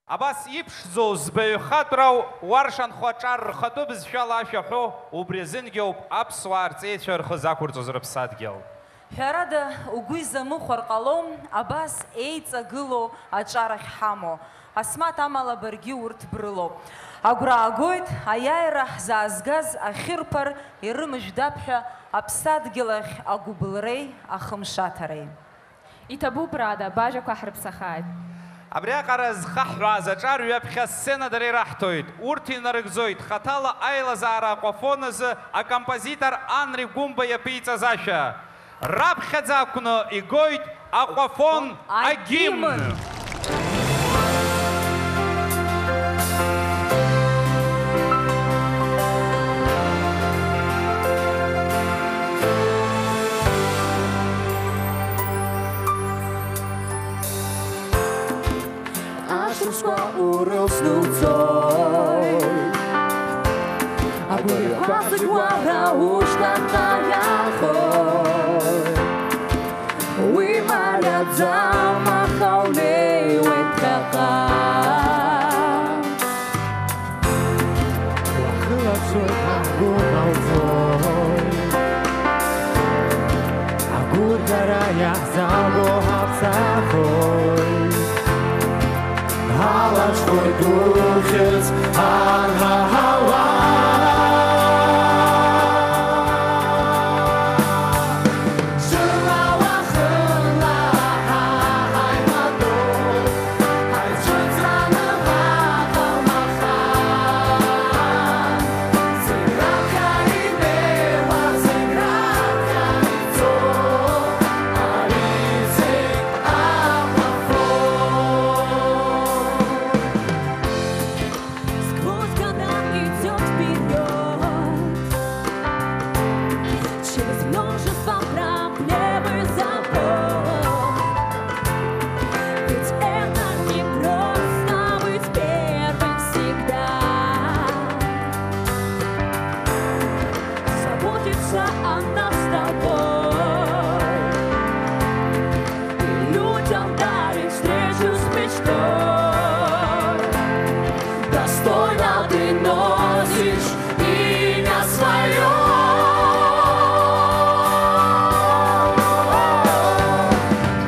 Абас ипшзо збаҩхатәра уаршанхәаҿар рхатәы бызшәала ашәаҳәо убри азынгьоуп аԥсуаа арҵеицәа рхы зақәырҵоз рыԥсадгьыл. Ҳәарада, угәы изамыхәар ҟалом, абас еиҵагыло аҿарахь ҳамоу. Асмаҭ амала баргьы урҭ брылоуп. Агәра аагоит, аиааира ҳзаазгаз ахьырԥар ирымыжәдап ҳәа аԥсадгьыл ахь агәыбылреи ахымшаҭареи. Иҭабуп рада, бажақәа ҳрыԥсахааит. Абри аҟара зхаҳҳәааз аҿар ҩаԥхьа сценада ираҳҭоит. Урҭ инарыгӡоит хаҭала аилазаара акәафон азы акомпозитор Анри Гәымба иаԥиҵаз ашәа. Раԥхьаӡа акәны игоит акәафон агимн. Urls nucoi Agora quase guarda os cantaiachoi We malha zama kaulei wetchaka zabohawca twój. Hałas twój duch jest Сквозь года идет вперед, через множество проблем и забот. Ведь это не просто быть первым всегда. Заботиться о нас с тобой и людям дарить встречу с мечтой. Достойно ты носишь имя свое.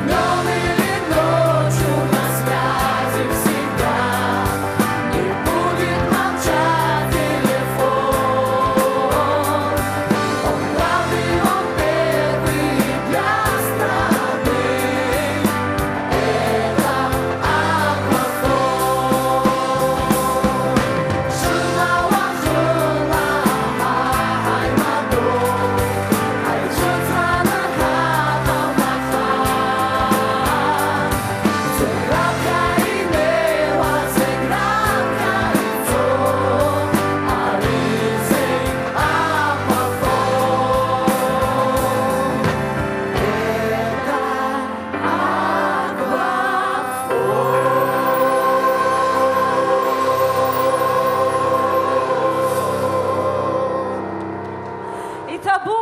Днем или ночью на связи всегда, не будет молчать телефон. Он главный, он первый для страны. Это Аквафон.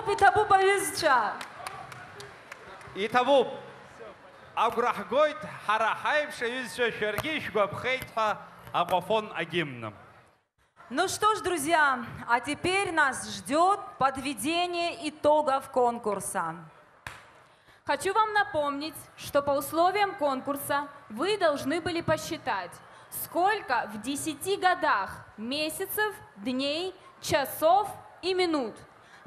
И табу повезча. И табу. Аграхгойт харахайб шевизча шергиш габхейтха Аквафон агимном. Ну что ж, друзья, а теперь нас ждет подведение итогов конкурса. Хочу вам напомнить, что по условиям конкурса вы должны были посчитать, сколько в 10 годах месяцев, дней, часов и минут.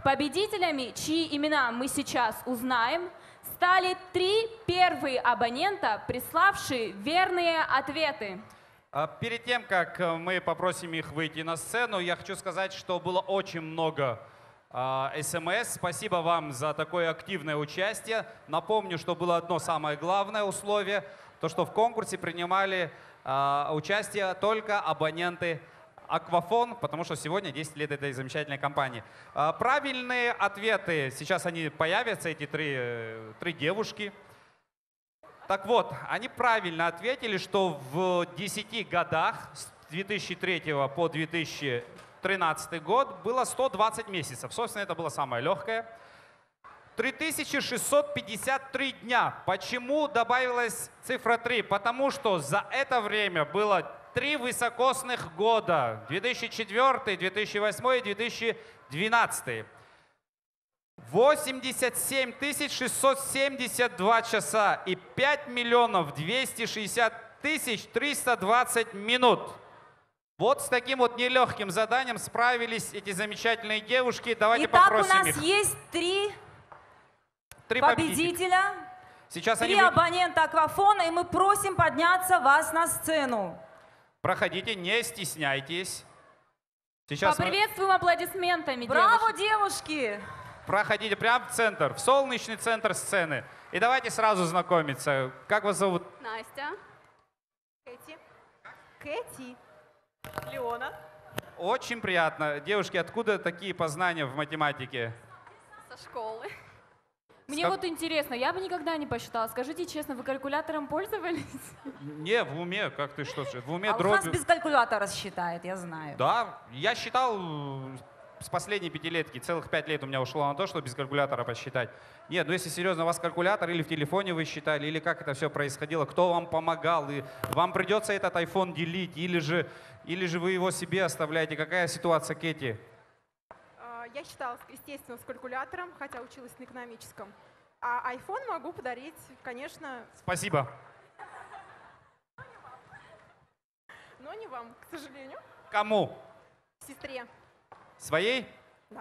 Победителями, чьи имена мы сейчас узнаем, стали 3 первые абонента, приславшие верные ответы. Перед тем, как мы попросим их выйти на сцену, я хочу сказать, что было очень много СМС. Спасибо вам за такое активное участие. Напомню, что было одно самое главное условие, то что в конкурсе принимали участие только абоненты Аквафон, потому что сегодня 10 лет этой замечательной компании. Правильные ответы, сейчас они появятся, эти три девушки. Так вот, они правильно ответили, что в 10 годах с 2003 по 2013 год было 120 месяцев. Собственно, это было самое легкое. 3653 дня. Почему добавилась цифра 3? Потому что за это время было 3 высокосных года. 2004, 2008 и 2012. 87 672 часа и 5 миллионов 260 320 минут. Вот с таким вот нелегким заданием справились эти замечательные девушки. Давайте Итак, попросим у нас их. есть 3 Три победителя, Сейчас 3 они абонента Аквафона, и мы просим подняться вас на сцену. проходите, не стесняйтесь. Сейчас мы... Поприветствуем аплодисментами, Браво, девушек. девушки! Проходите прямо в центр, в солнечный центр сцены. И давайте сразу знакомиться. Как вас зовут? Настя. Кэти. Кэти. Леона. Очень приятно. Девушки, откуда такие познания в математике? Со школы. Мне вот интересно, я бы никогда не посчитала. Скажите честно, вы калькулятором пользовались? Не, в уме, как ты что? В уме А у нас без калькулятора считает, я знаю. Да, я считал с последней пятилетки, целых 5 лет у меня ушло на то, чтобы без калькулятора посчитать. Нет, ну если серьезно, у вас калькулятор или в телефоне вы считали, или как это все происходило, кто вам помогал, и вам придется этот iPhone делить, или же вы его себе оставляете. Какая ситуация, Кэти? Я считала, естественно, с калькулятором, хотя училась на экономическом. А iPhone могу подарить, конечно, Спасибо. но не вам, к сожалению. Кому? Сестре. Своей? Да.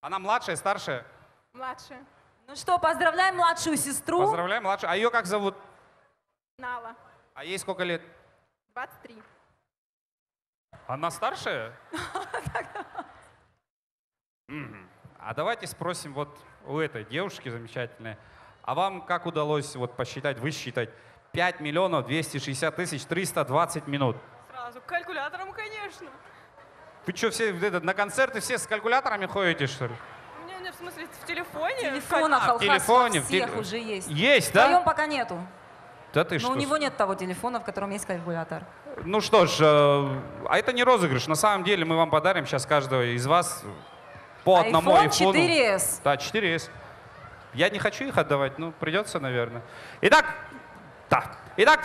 Она младшая, старшая? Младшая. Ну что, поздравляем младшую сестру. Поздравляем, младшая. А ее как зовут? Нала. А ей сколько лет? 23. Она старшая? А давайте спросим вот у этой девушки замечательной. А вам как удалось вот посчитать, высчитать 5 миллионов 260 тысяч 320 минут? Сразу к калькуляторам, конечно. Вы что, все на концерты все с калькуляторами ходите, что ли? У меня, в смысле, в телефоне. В телефонах, в Алхас, телефоне, во всех уже есть. Есть, В твоем да? пока нету. Да ты Но что? у него нет того телефона, в котором есть калькулятор. Ну что ж, а это не розыгрыш. На самом деле мы вам подарим сейчас каждого из вас по одному iPhone айфону. 4S. Да, 4S. Я не хочу их отдавать, ну придется, наверное. Итак,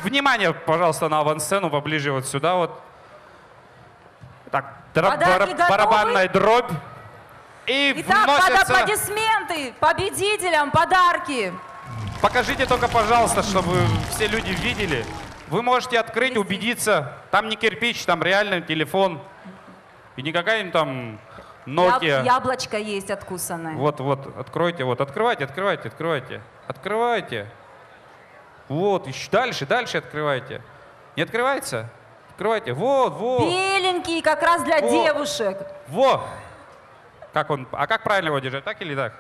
внимание, пожалуйста, на авансцену, поближе вот сюда вот. Так, Подарки готовы? барабанная дробь. И Итак, под вносятся... аплодисменты победителям подарки. Покажите только, пожалуйста, чтобы все люди видели. Вы можете открыть, убедиться. Там не кирпич, там реальный телефон. И не какая-нибудь там Nokia. Яблочко есть откусанное. Вот, откройте, вот, открывайте. Открывайте. Вот, еще дальше открывайте. Не открывается? Открывайте. Вот. Беленький, как раз для девушек. Во! Как правильно его держать? Так или так?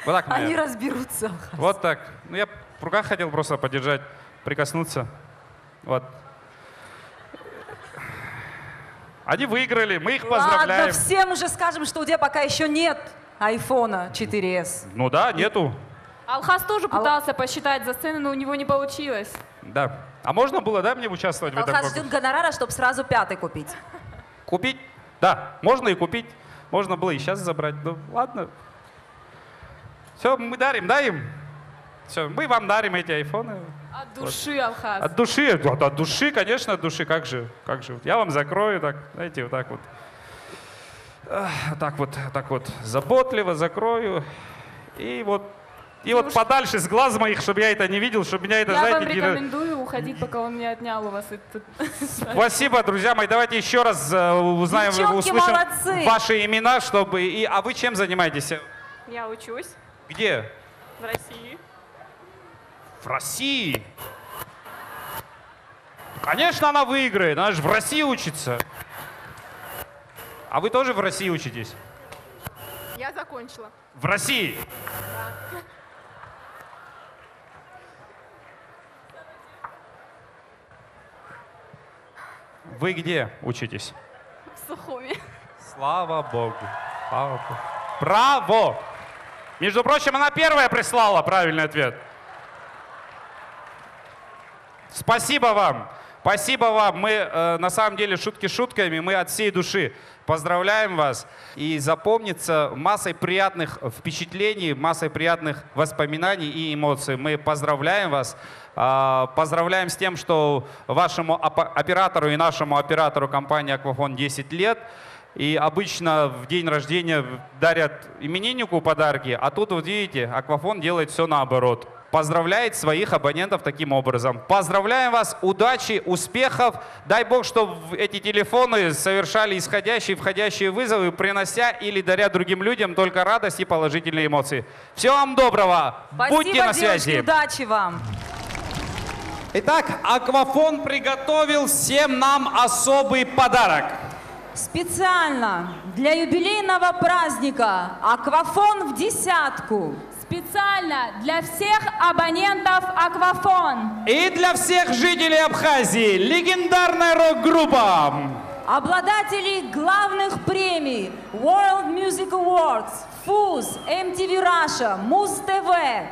Вот так, наверное. Они разберутся. Вот так. Ну, я в руках хотел просто подержать, прикоснуться. Вот. Они выиграли, мы их поздравляем. Ладно, всем уже скажем, что у тебя пока еще нет айфона 4S. Ну да, нету. Алхас тоже пытался посчитать за сценой, но у него не получилось. Да. А можно было, да, мне участвовать в этом Алхас конкурсе? ждет гонорара, чтобы сразу 5-й купить. Купить? Да, можно и купить. Можно было и сейчас забрать. Ну, ладно. Все, мы дарим. Все, мы вам дарим эти айфоны. От души, Алхас. От души, конечно, от души. Как же. Я вам закрою, так, знаете, вот так вот. Так вот, заботливо закрою. И вот подальше с глаз моих, чтобы я это не видел, чтобы меня это, Я знаете, вам рекомендую уходить, пока он не отнял у вас этот... Спасибо, друзья мои. Давайте еще раз узнаем, Девчонки, услышим молодцы. ваши имена, чтобы... А вы чем занимаетесь? Я учусь Где? в России. В России? Конечно, она выиграет. Она же в России учится. А вы тоже в России учитесь? Я закончила. В России? Да. Вы где учитесь? В Сухуми. Слава Богу. Браво! Между прочим, она первая прислала правильный ответ. Спасибо вам. Мы, на самом деле, шутки шутками, мы от всей души поздравляем вас. И запомнится массой приятных впечатлений, массой приятных воспоминаний и эмоций. Мы поздравляем вас. Поздравляем с тем, что вашему оператору и нашему оператору компании «Аквафон» 10 лет. И обычно в день рождения дарят имениннику подарки, а тут, вот видите, «Аквафон» делает все наоборот. Поздравляет своих абонентов таким образом. Поздравляем вас, удачи, успехов. Дай Бог, чтобы эти телефоны совершали исходящие и входящие вызовы, принося или даря другим людям только радость и положительные эмоции. Всего вам доброго. Будьте на связи. Девушки, удачи вам. Итак, «Аквафон» приготовил всем нам особый подарок. Специально для юбилейного праздника «Аквафон» в десятку. Специально для всех абонентов «Аквафон». И для всех жителей Абхазии легендарная рок-группа. Обладатели главных премий World Music Awards, FUS, MTV Russia, Muz-TV.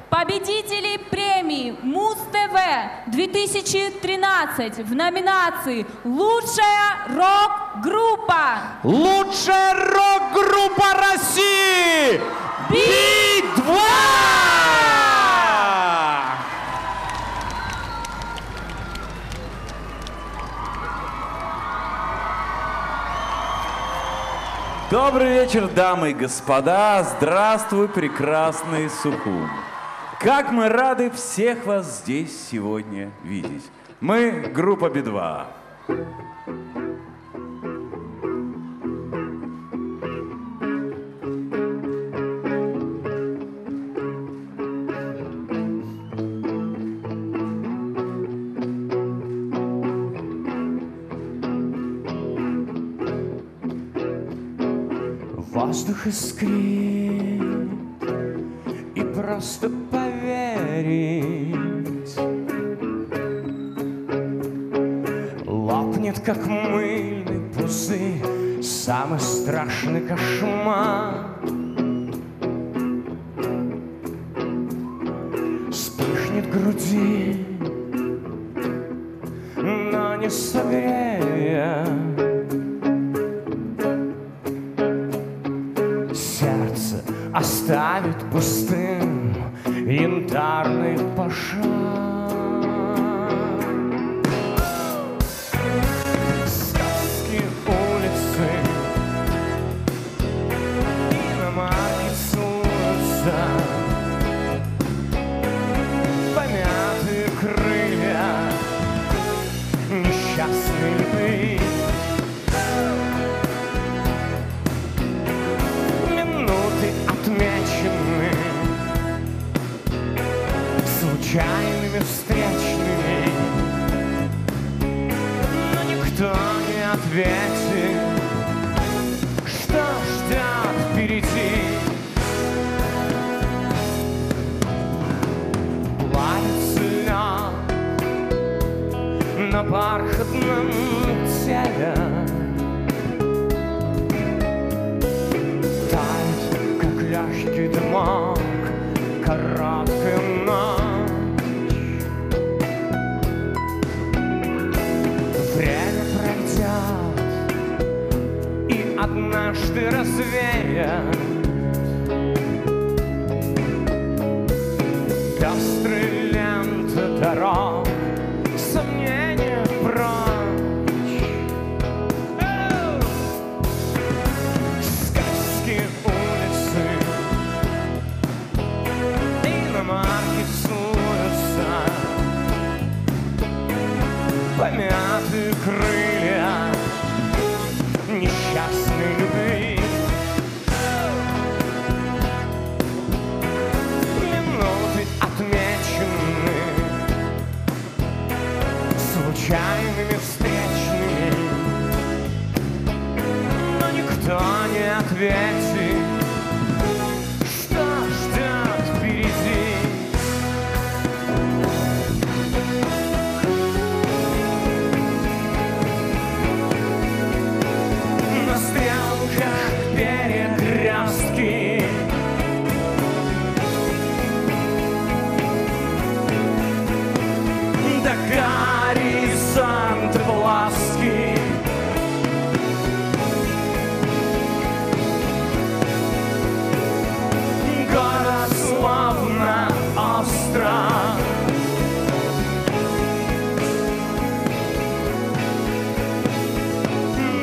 Победители премии Муз-ТВ 2013 в номинации «Лучшая рок-группа». Лучшая рок-группа России! Би-2! Добрый вечер, дамы и господа. Здравствуй, прекрасный Сухум. Как мы рады всех вас здесь сегодня видеть. Мы группа Би-2. Воздух искрит, и просто поверить лопнет, как мыльный пузырь, самый страшный кошмар. Вспыхнет груди, но не согреет. Сердце оставит пустым янтарный пожар. Сказки улицы иномарки солнца, помятые крылья несчастной любви. Отмечены случайными встречными, но никто не ответит, что ждет впереди. Плавится лед на бархатном теле, легкий дымок, короткая ночь. Время пройдет и однажды развеет пестрые ленты дорог, сомнения прочь. Сказки улицы иномарки суются, помятые крылья несчастной любви. Минуты отмечены случайными встречными, но никто не ответит, что ждет впереди. На стрелках перекрестки до горизонта власки. Город словно остров,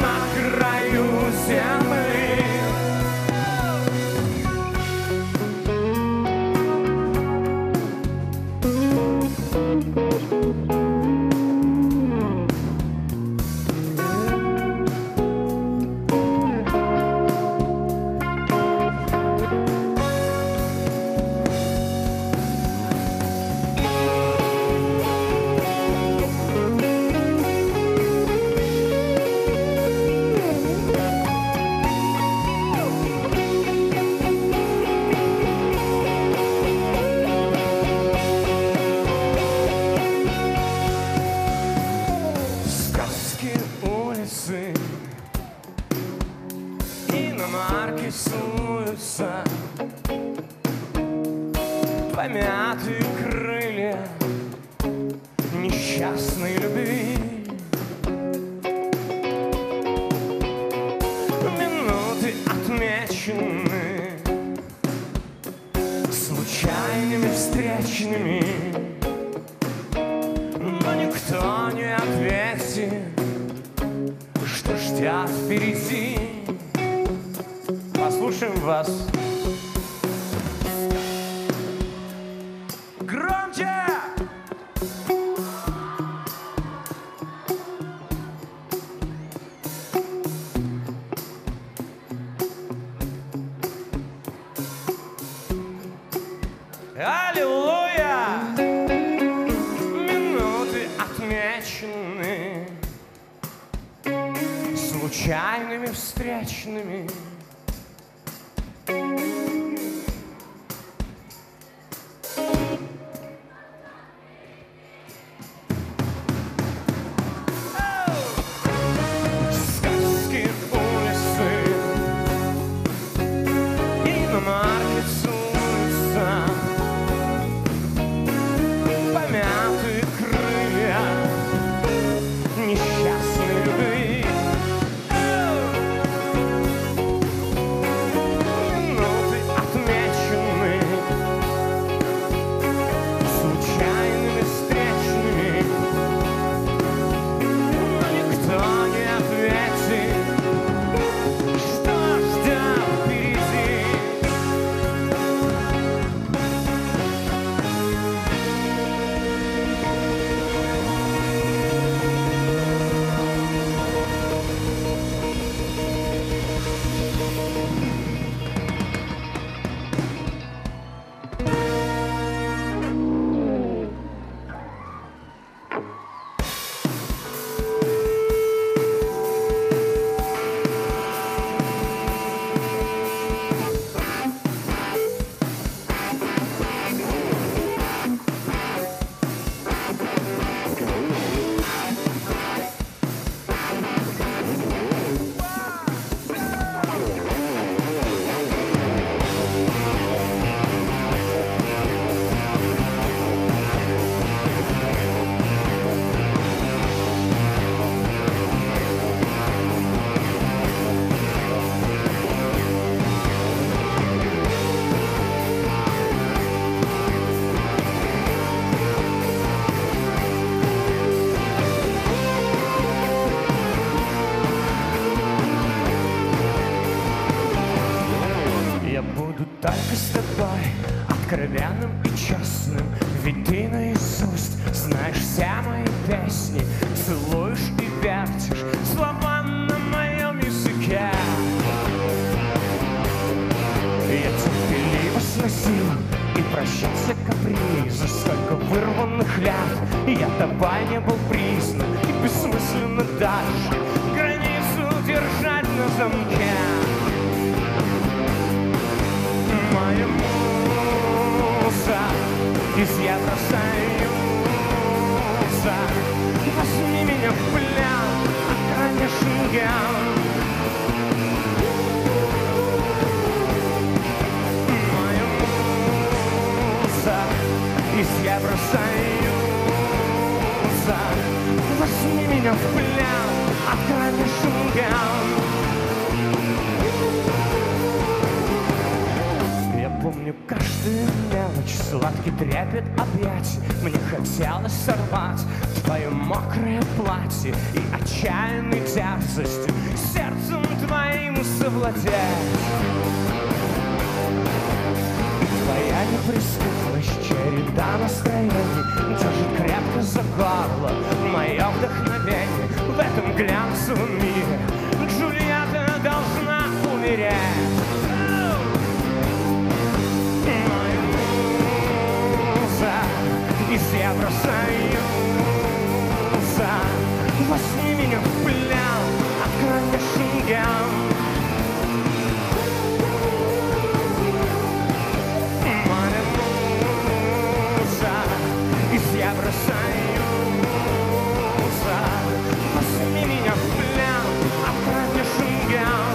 на краю земли. Сказки улицы иномарки суются, помятые крылья несчастной любви. Минуты отмечены случайными встречными, но никто не ответит, что ждет впереди. послушаем вас. Громче! Аллилуйя! Минуты отмечены случайными встречными. Сказки улицы, иномарки улица, помятые крылья несчастной любви. Минуты отмечены случайными встречными, но никто не ответит, что ждет впереди. Я буду только с тобой, откровенным и честным, ведь ты наизусть знаешь все мои песни, целуешь и вертишь слова на моем языке. Я терпеливо сносил и прощался каприза, столько вырванных лет, и я тобой не был признан, и бессмысленно дальше границу держать на замке. Моя муза из Евросоюза, возьми меня в плен, охраня Шенген. Моя муза из Евросоюза, возьми меня в плен, охраня Шенген. Помню каждую мелочь, сладкий трепет объятий. Мне хотелось сорвать твое мокрое платье и отчаянной дерзостью сердцем твоим совладеть. Твоя неприступность, череда настроений держит крепко за горло мое вдохновение. В этом глянцевом мире Джульетта должна умереть. Из Евросоюза, возьми меня в плен, охраня Шенген. Моя муза из Евросоюза, возьми меня в плен, охраня Шенген.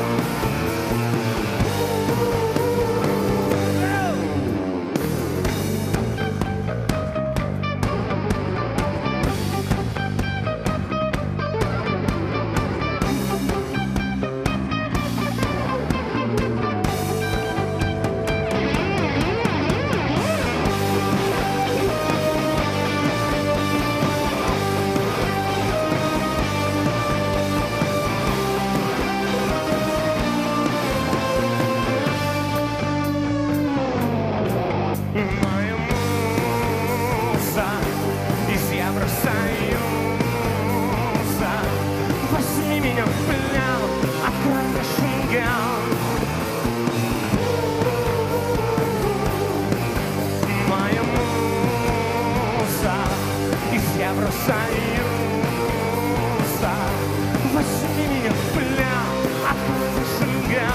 возьми меня в плен, открой шенген.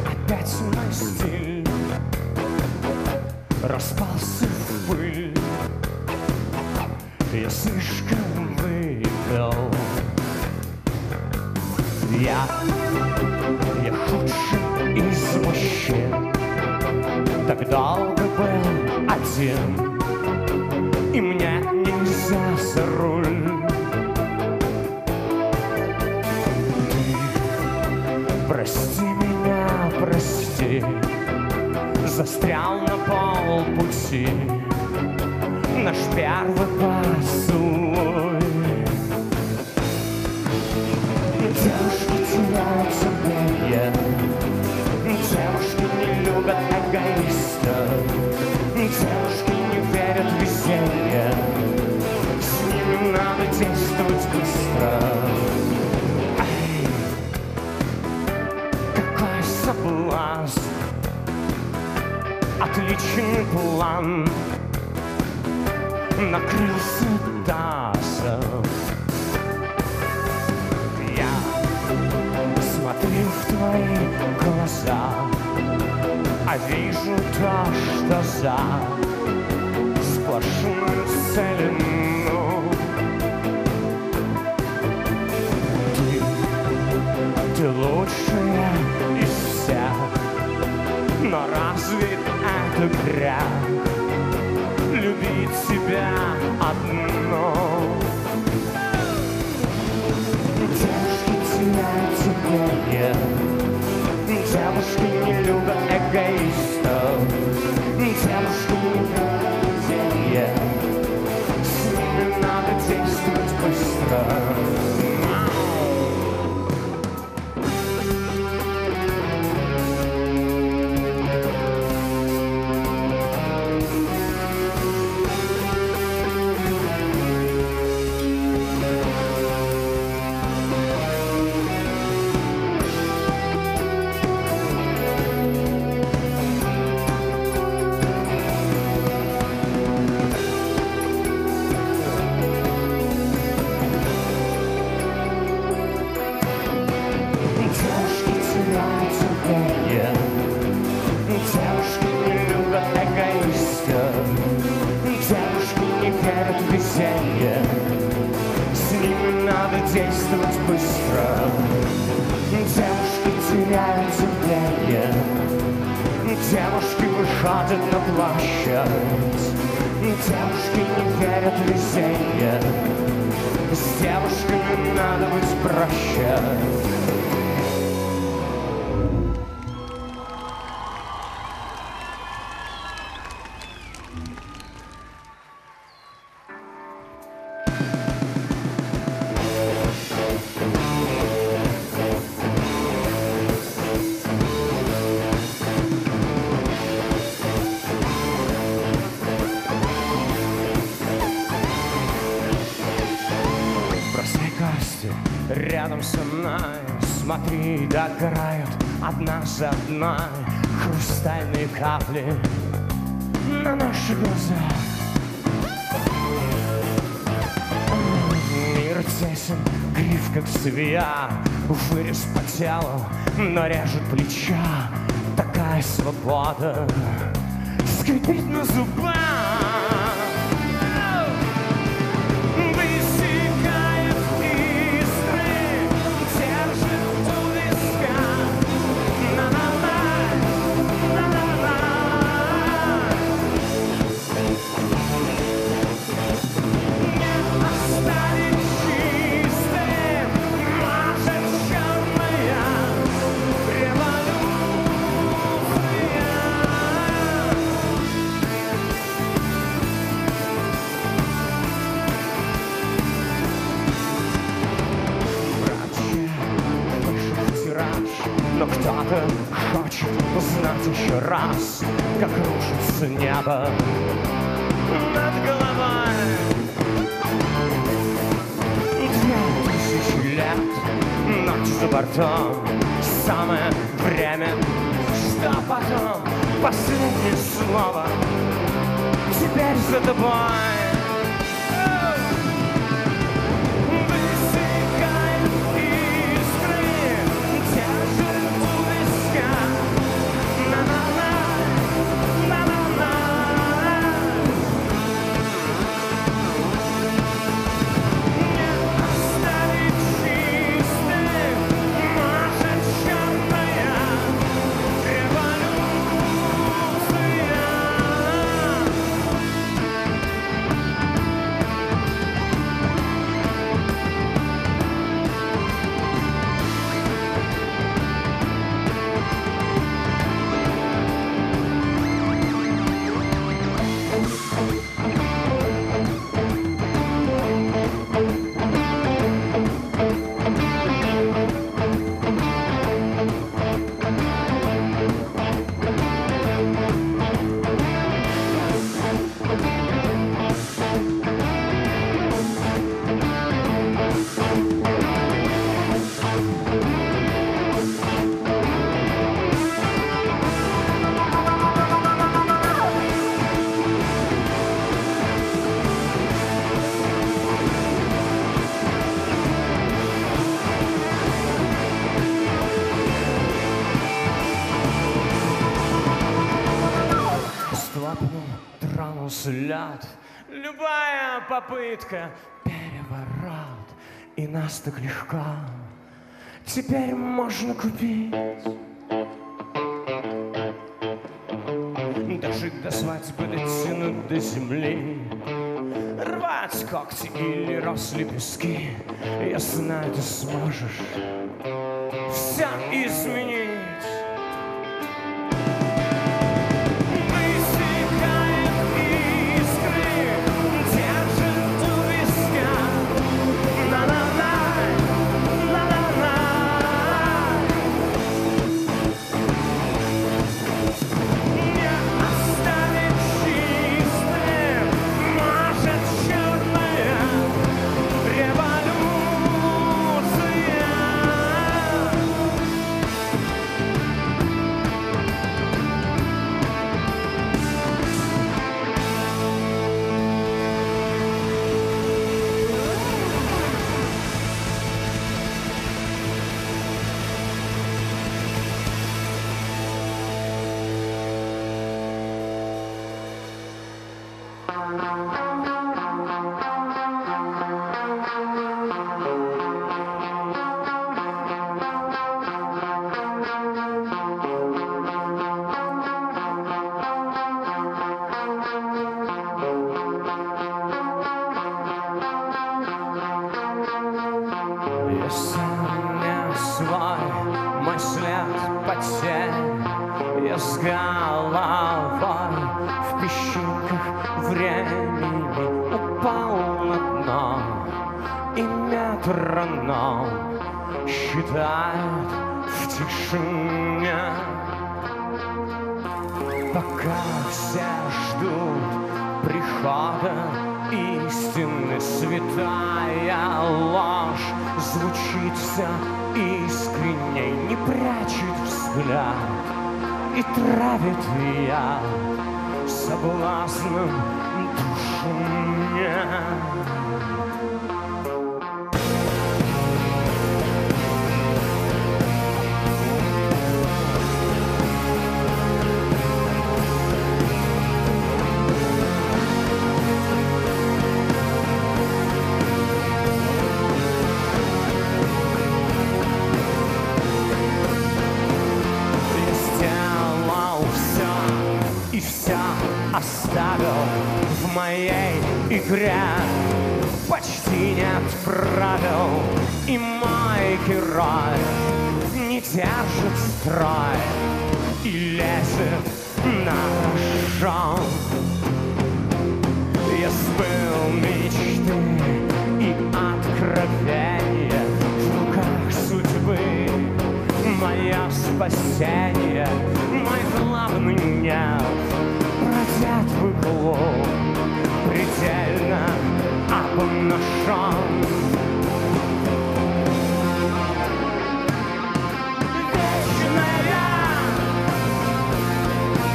Опять мой стиль распался в пыль. Я слишком выпил. Я худший из мужчин. Так долго был один, и мне нельзя за руль. Прости меня, прости, застрял на полпути наш первый поцелуй. Девушки теряются в мире, девушки не любят эгоистов, девушки не верят в везение, с ними надо действовать быстро. Соблазн, отличный план накрылся тазом. Я смотрю в твои глаза, а вижу то, что за сплошную целину. Ты лучшая из всех, но разве это грех любить тебя одну? Девушки теряют терпение, девушки не любят эгоистов, девушки не любят везение, с ними надо действовать быстро. Девушки не любят эгоистов, девушки не верят в везение, с ними надо действовать быстро. Девушки теряют терпение, девушки выходят на площадь, девушки не верят в везение, с девушками надо быть проще. Рядом со мной, смотри, догорают одна за одной хрустальные капли на наши глаза. Мир тесен, гриф как свия, вырез по телу, но режет плеча. Такая свобода скрипит на зубах. Без кто-то хочет узнать еще раз, как рушится небо над головой. 2000 лет, ночь за бортом, самое время, что потом, последнее слово теперь за тобой. Лед, любая попытка, переворот, и нас так легко теперь можно купить. Дожить до свадьбы, дотянуть до земли, рвать когти или росли пески. Я знаю, ты сможешь все изменить. Я с головой в песчинках времени упал на дно, и метроном считает в тишине. Пока все ждут прихода истины, святая ложь звучит все искренне, не прячет взгляд и травит я соблазном душу мне. Оставил в моей игре, почти нет правил, и мой герой не держит строй и лезет на рожон. Я сбыл мечты и откровения в руках судьбы, моя спасение. спасения, мой главный нерв. Бродят в углу, предельно обнажен.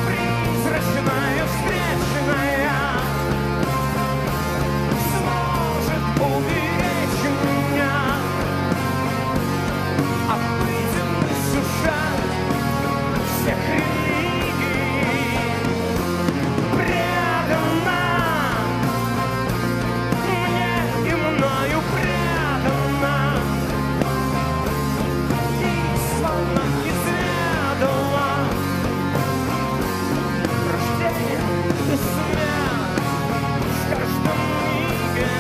Призрачная, встречная, сможет уберечь меня от пыльных сушат всех религий. Предана мне и мною предана, и словно изведала рождение и смерть с каждым мигом.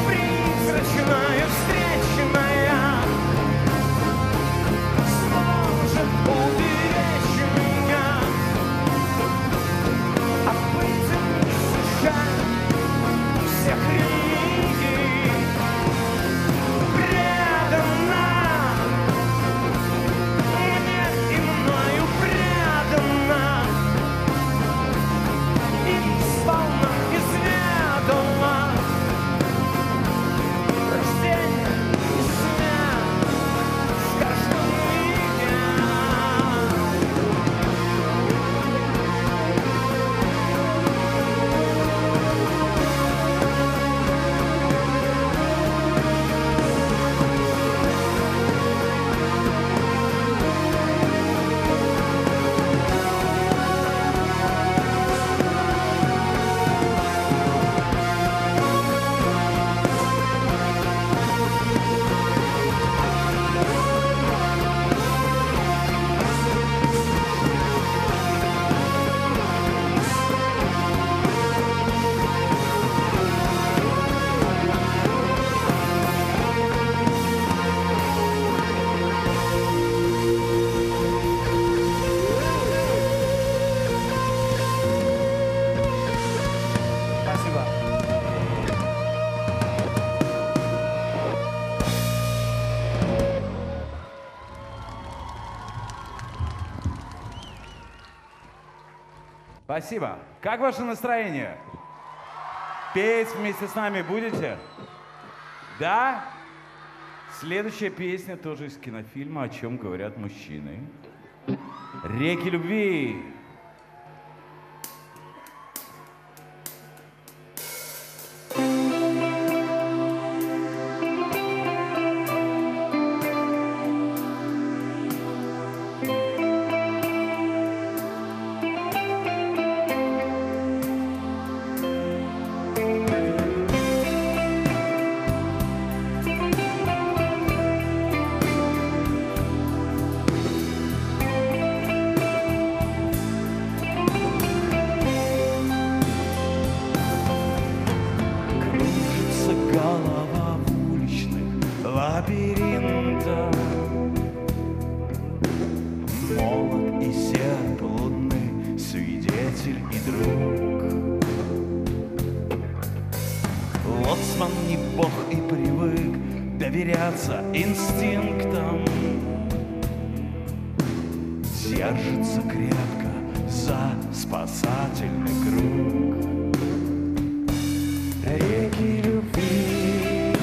Призрачная, встречная, сможет уберечь меня от пыльных сушат всех религий. Предана мне и мною предана, и словно изведала рождение и смерть с каждым мигом. Спасибо. Спасибо. Как ваше настроение? Петь вместе с нами будете? Да? Следующая песня тоже из кинофильма «О чем говорят мужчины». «Реки любви». Голова в уличных лабиринтах, молод и серп, блудный свидетель и друг. Лоцман не бог и привык доверяться инстинктам, держится крепко за спасательный круг. Реки любви,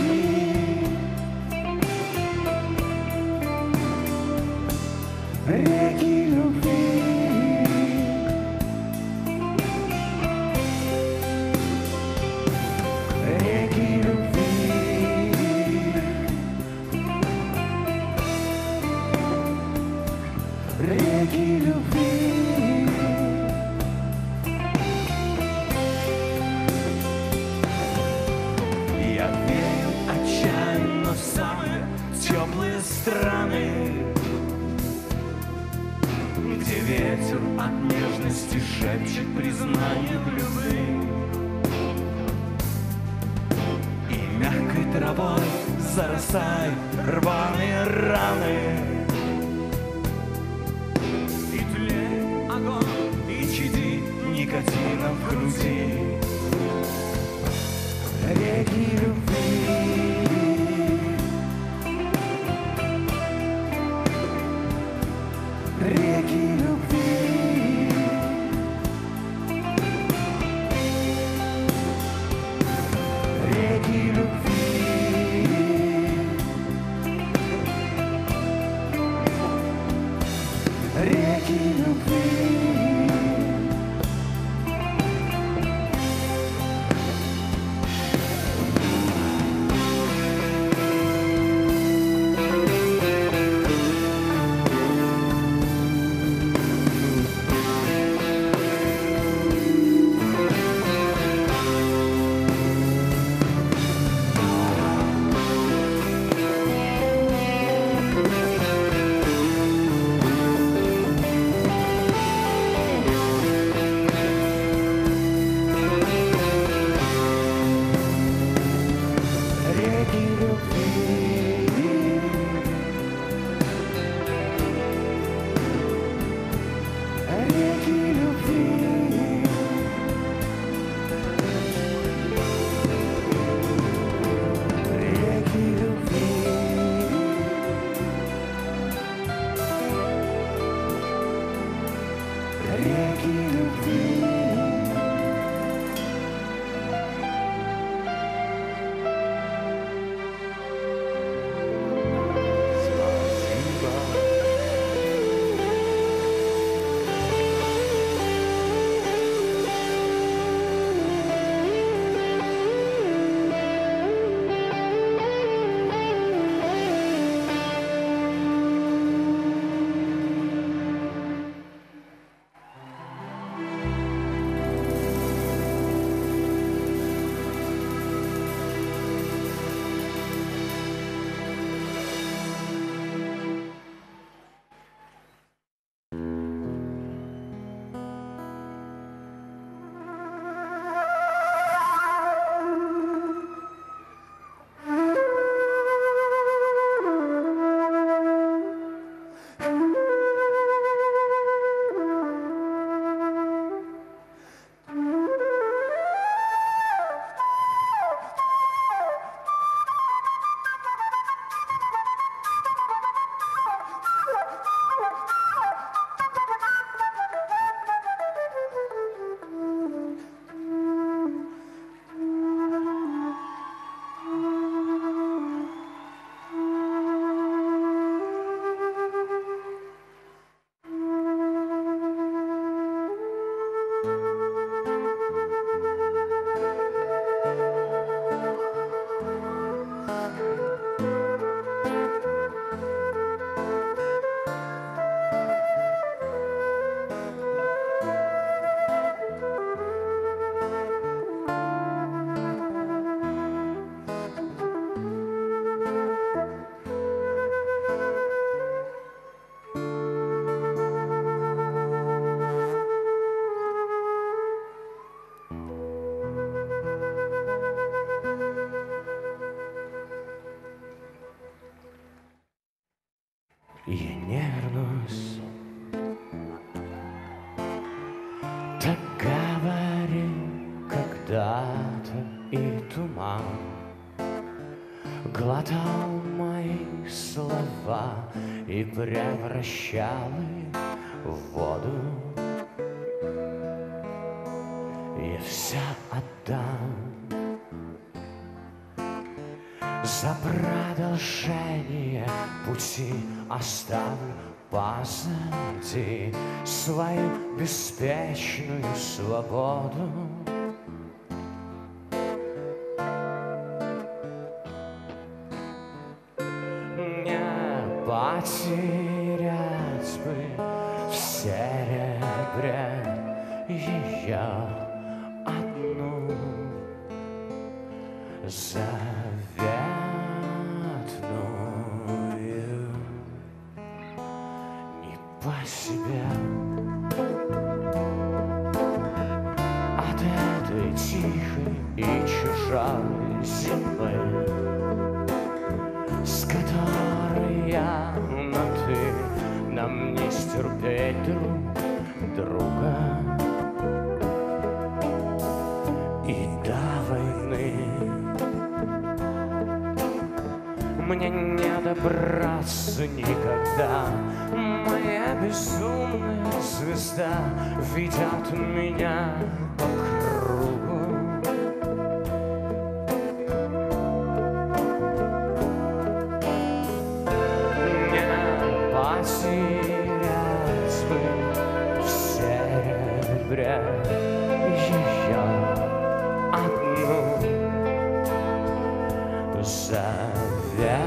реки любви, страны, где ветер от нежности шепчет признание в любви, и мягкой травой зарастают рваные раны, и тлеет огонь, и чадит никотина в груди. Реки любви, реки любви, реки любви, реки любви. Я не вернусь, так говорил когда-то, и туман глотал мои слова и превращал их в воду. Я все отдам за продолжение пути, оставлю позади свою беспечную свободу. Не потерять бы в серебре ее одну заветную себя от этой тихой и чужой земли, с которой я на ты, нам не стерпеть друг друга. И до войны мне не добраться никогда. Моя безумная звезда ведет меня по кругу. Не потерять бы в серебре ее одну заветную.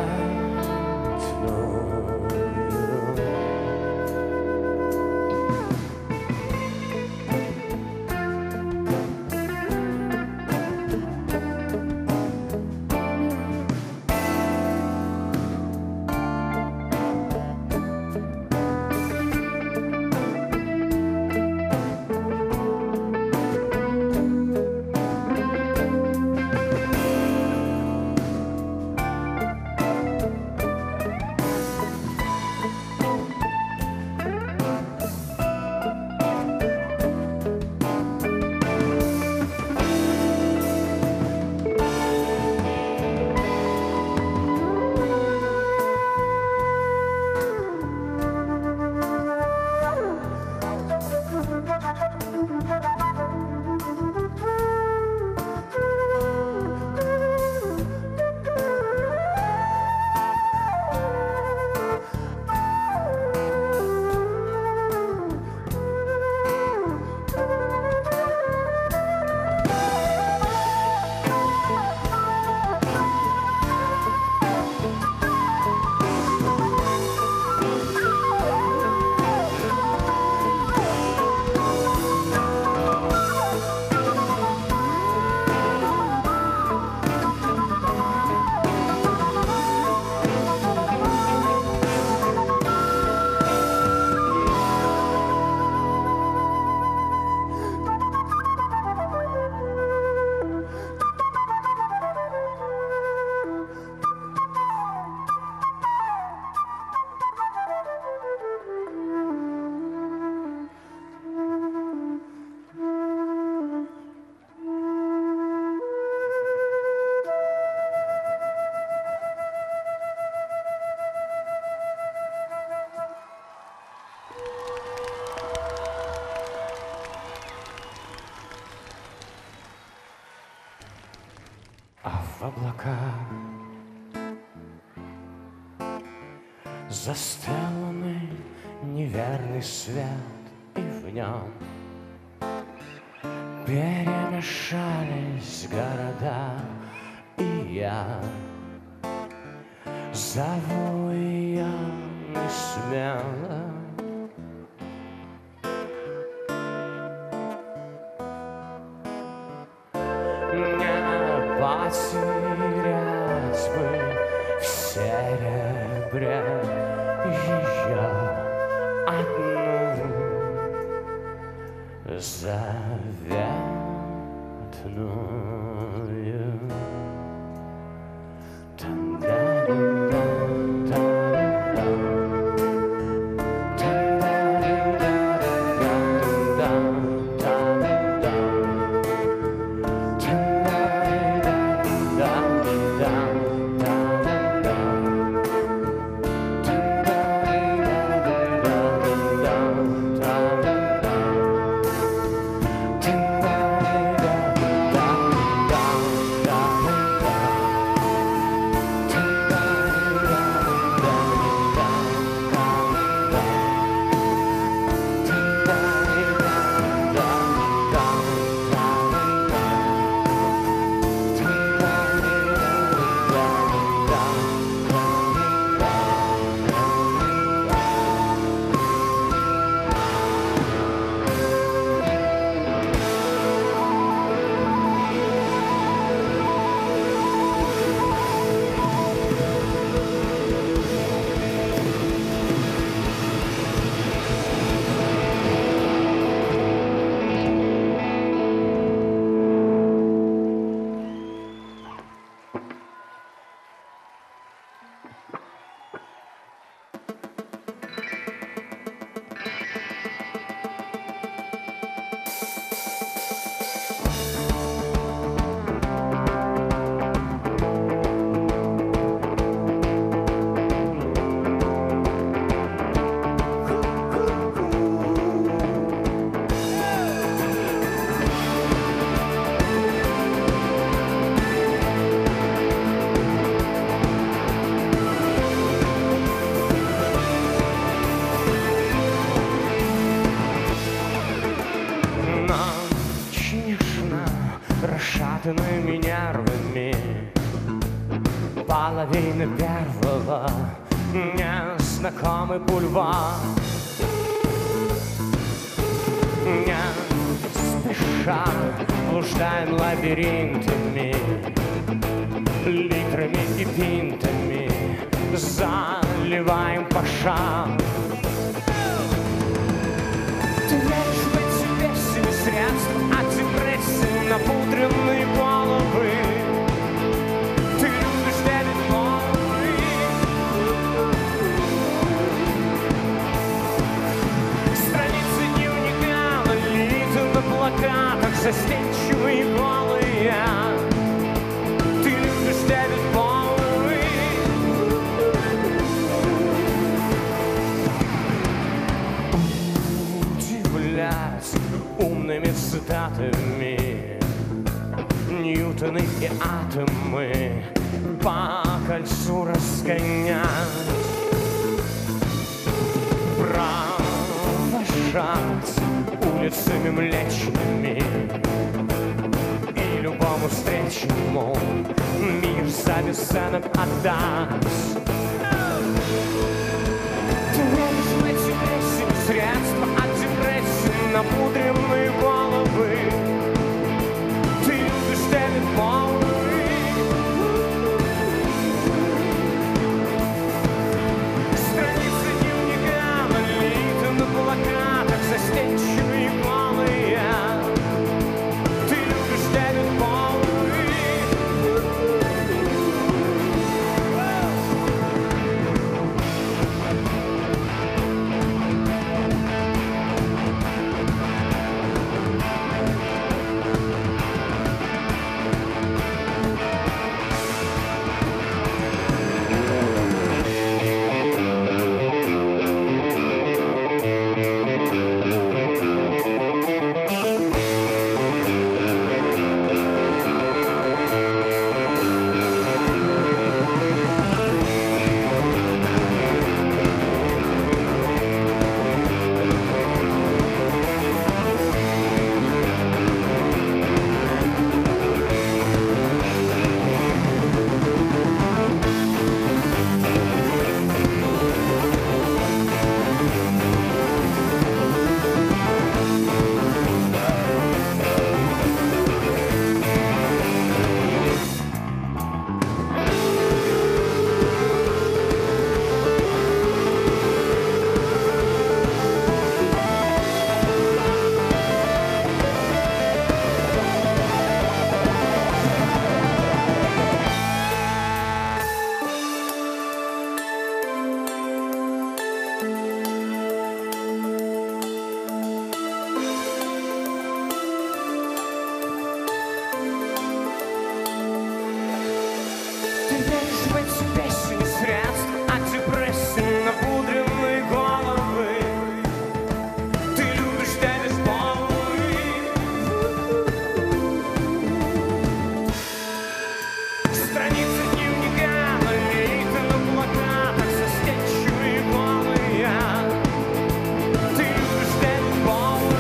В облаках застеленный неверный свет, и в нем перемешались города, и я зову ее не смело. Потерять бы в серебре ее одну заветную. расшатанными нервами. Половина первого, незнакомый бульвар. Не спеша блуждаем лабиринтами, литрами и пинтами заливаем по шагу. Ты веришь в эти песни, средства от депрессии, напудренные головы. Ты любишь Дэвид Боуи. Страницы дневника налиты на плакатах, застенчивые голые. Ты любишь Дэвид Боуи. Удивлять умными цитатами Ньютоны и атомы по кольцу разгонять. Провожать улицами млечными и любому встречному мир за бесценок отдать. Ты веришь в эти песни, средства от депрессии, напудренные головы. Ты любишь Дэвид Боуи. Страницы дневника налиты на плакатах, застенчивые голые. Ты любишь Дэвид Боуи. Ты веришь в эти песни, средства от депрессии, напудренные головы. Ты любишь Дэвид Боуи. Страницы дневника налиты на плакатах, застенчивые голые. Ты любишь Дэвид Боуи.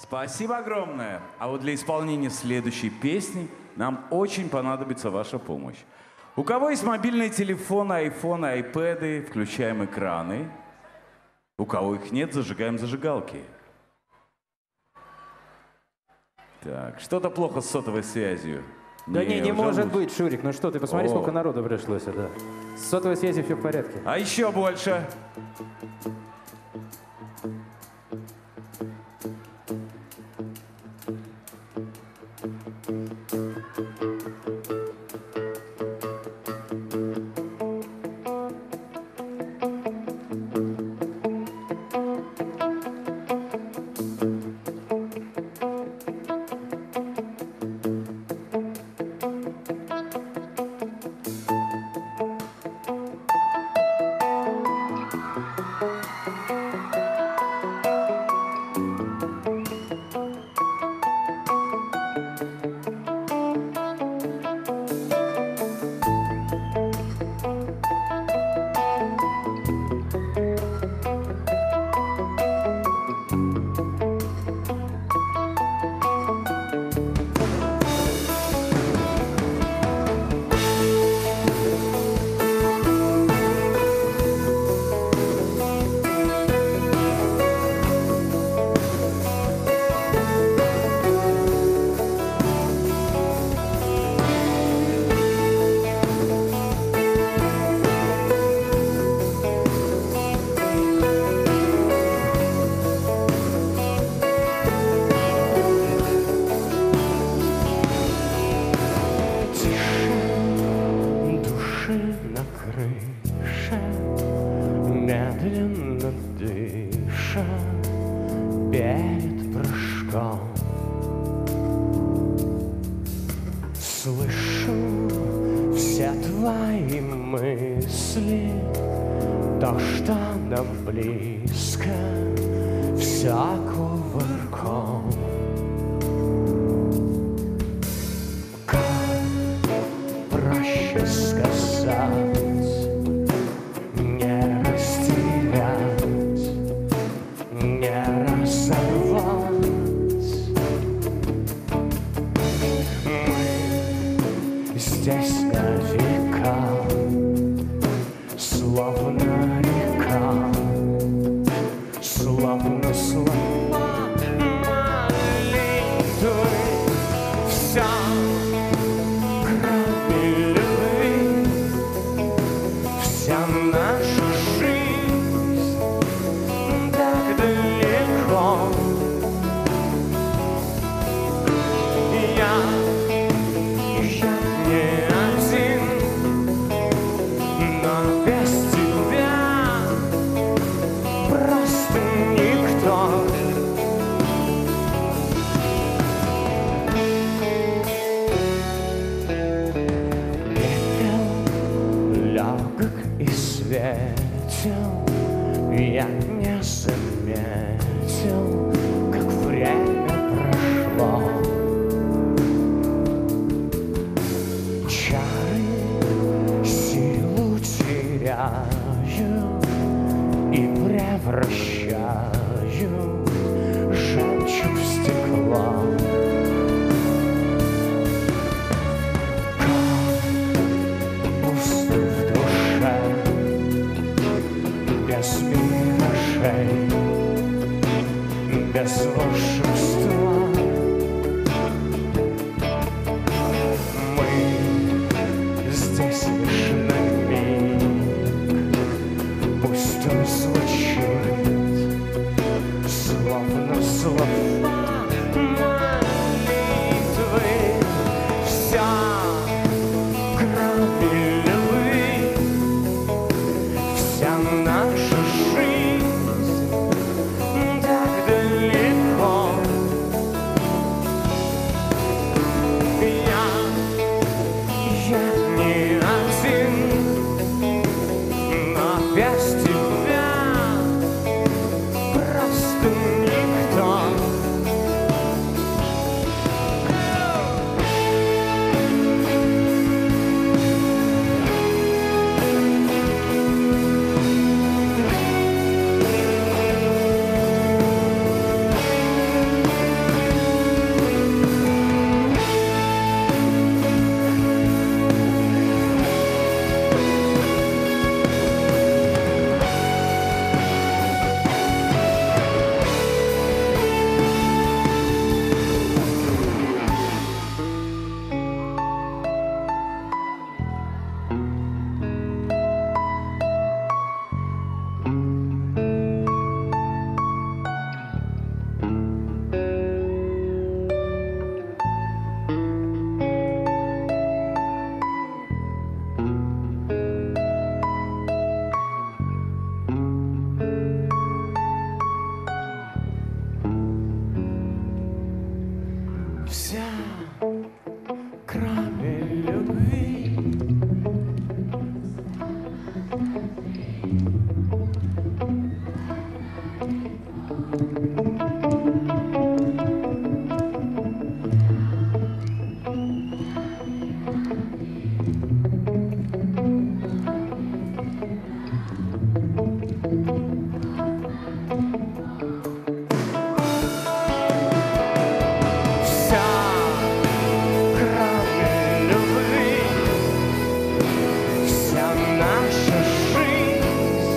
Спасибо огромное. А вот для исполнения следующей песни нам очень понадобится ваша помощь. У кого есть мобильные телефоны, айфоны, айпэды, включаем экраны. У кого их нет, зажигаем зажигалки. Так, что-то плохо с сотовой связью. Да не уже может лучше. быть, Шурик, ну что ты, посмотри, О. сколько народу пришло сюда. С сотовой связи все в порядке. А еще больше. медленно дыша перед прыжком. Слышу все твои мысли, то, что нам близко, все кувырком. Как проще сказать, не растерять, не разорвать. Мы здесь на века, словно река, словно слова молитвы. Вся кроме любви, вся наша жизнь так далеко. Я не один, но без тебя просто никто. Пепел легок и светил, я не заметил, как время прошло. Чары силу теряю и превращаю жемчуг в стекло. Как пусто в душе, без миражей, без волшебства. Здесь лишь на миг, пусть он звучит, словно слова молитвы. Вся кроме любви, вся наша жизнь так далеко. Я не один, но без тебя просто никто. Вся кроме любви. Вся наша жизнь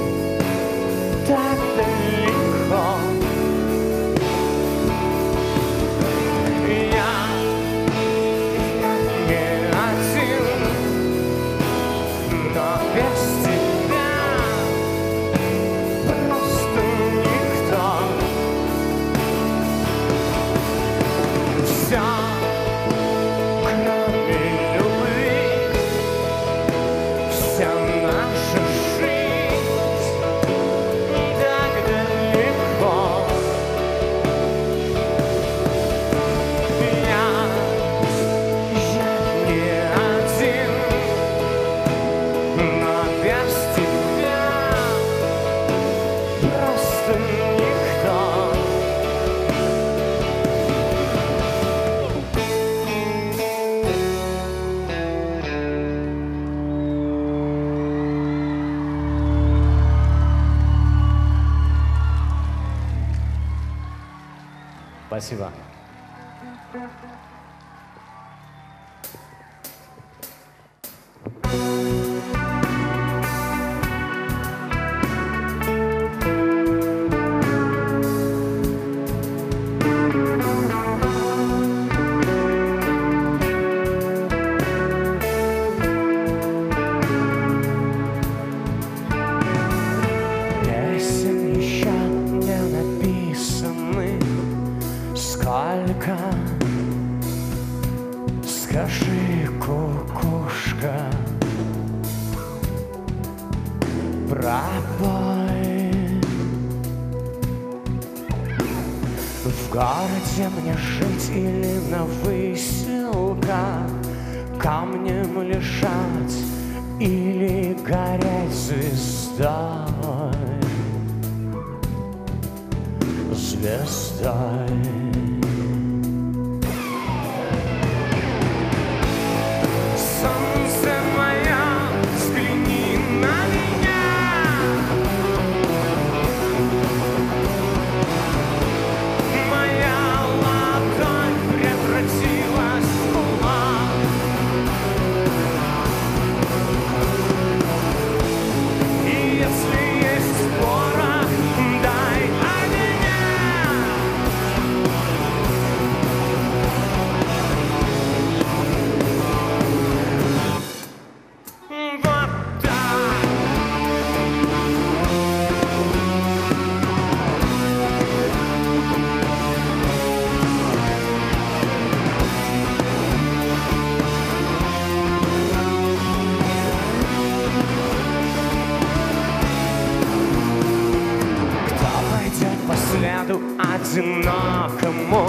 Спасибо. Песен еще не написаны. Сколько? Скажи, кукушка, пробой. В городе мне жить или на выселках, камнем лежать или гореть звездой, звездой. Солнце мое, взгляни на меня. Моя ладонь превратилась в кулак. И если есть порох, дай огня. Вот так. Кто пойдет по следу одинокому?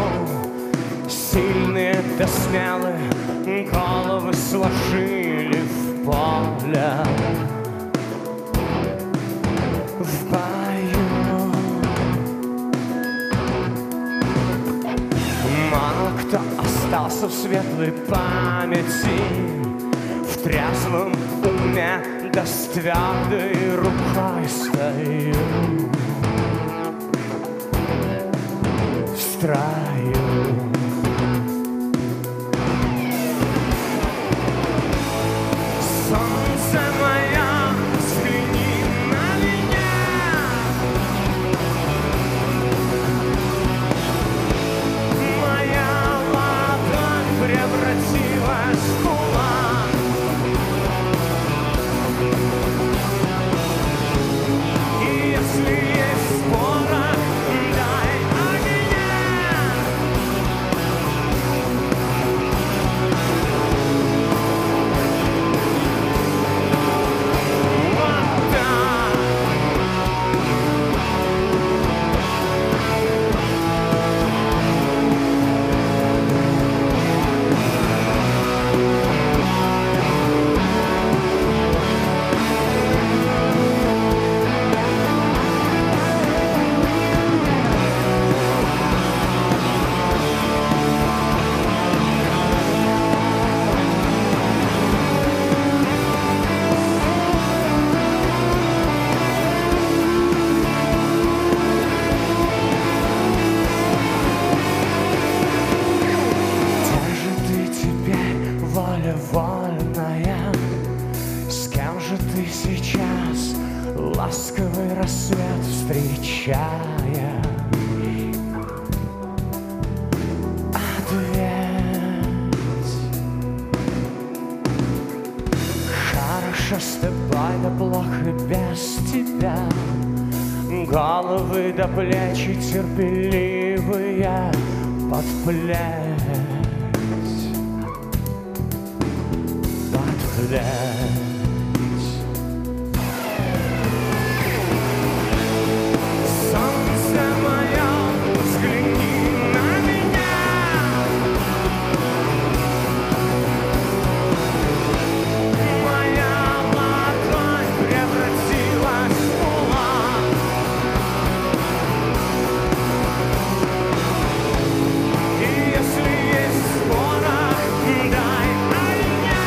Сильные да смелые головы сложили в поле, в бою. Мало кто остался в светлой памяти, в трезвом уме да с твердой рукой стою в строю. Солнце мое, взгляни на меня. Моя ладонь превратилась в кулак. И если есть порох, дай огня. Вот так. Где же ты теперь, воля вольная? С кем же ты сейчас, ласковый рассвет встречаешь? Ответь. Хорошо с тобой, да плохо без тебя. Головы до плечи терпеливые под плеть, под плеть. Солнце мое, взгляни на меня. Моя ладонь превратилась в кулак. И если есть порох, дай огня.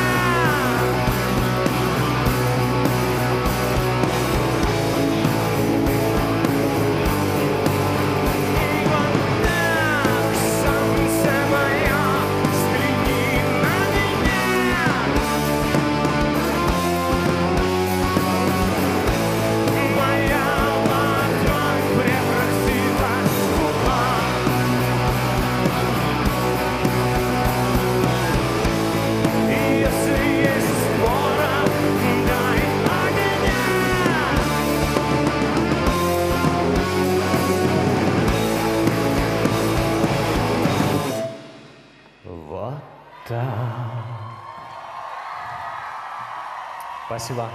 Спасибо.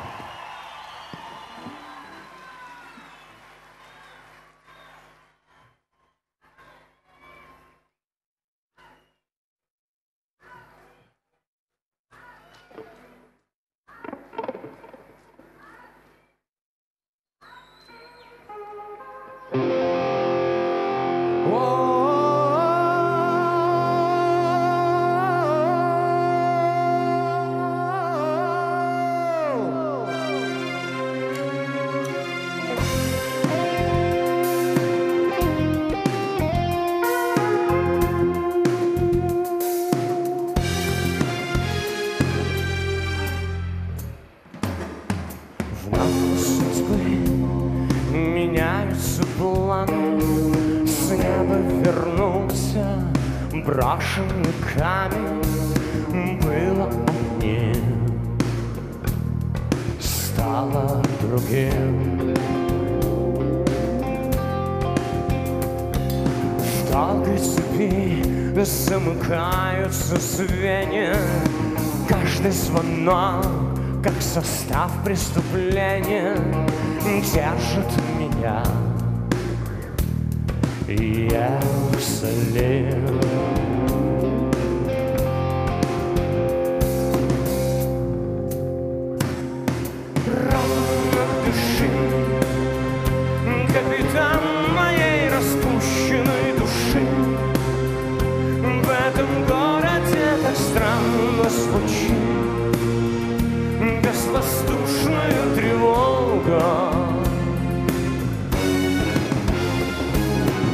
Брошенный камень было одним, стало другим. В долгой цепи замыкаются звенья, каждый звонок, как состав преступления, держит меня. Иерусалим. Ровно дыши, капитан моей распущенной души. В этом городе так странно звучит безвоздушная тревога.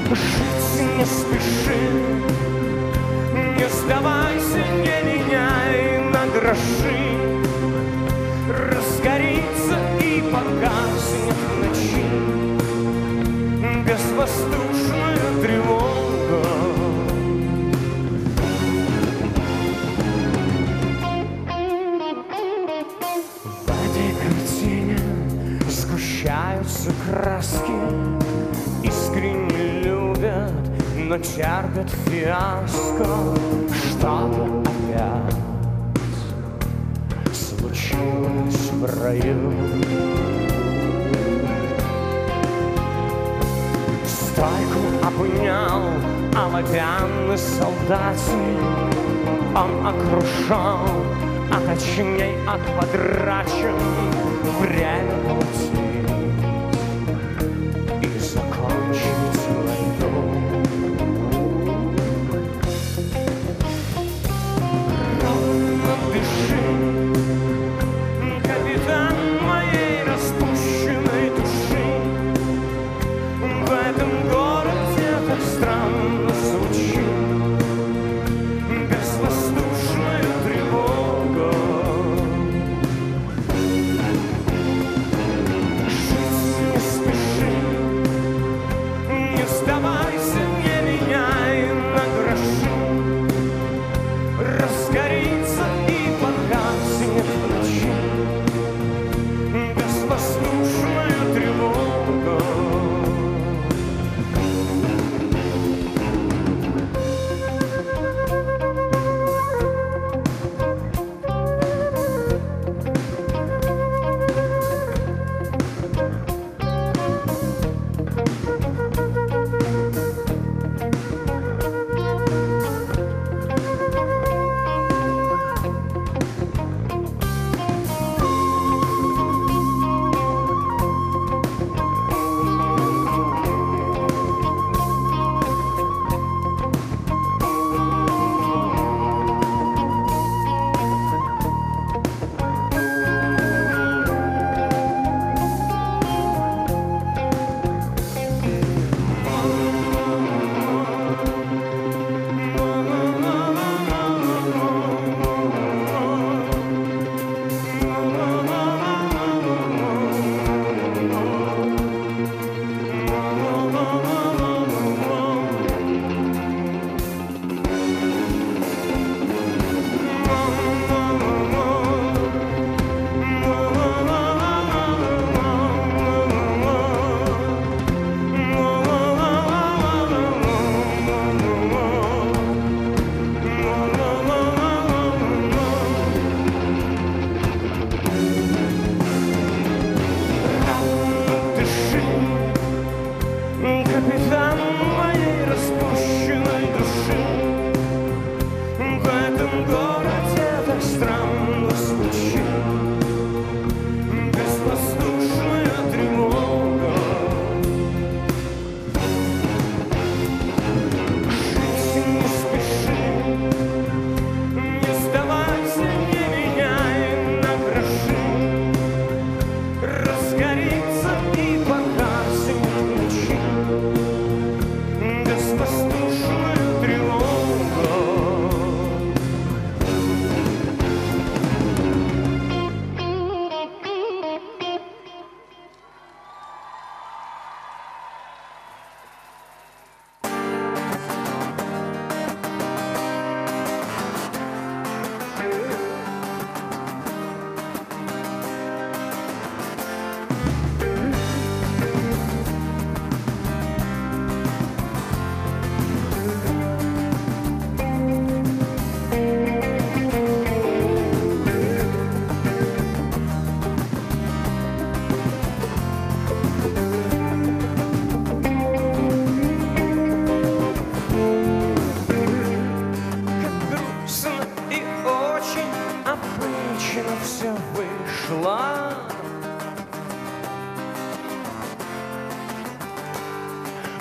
Жить не спеши, не сдавайся, не меняй на гроши. Разгорится и погаснет в ночи безвоздушная тревога. В этой картине сгущаются краски, искренне любят, но терпят фиаско. Что-то опять случилось в раю. Стойку обнял оловянный солдатик. Он окружал, а точней отподрачен. Время платить и закончить войну. Ровно дыши, капитан моей распущенной души. В этом городе так странно звучит безвоздушная тревога.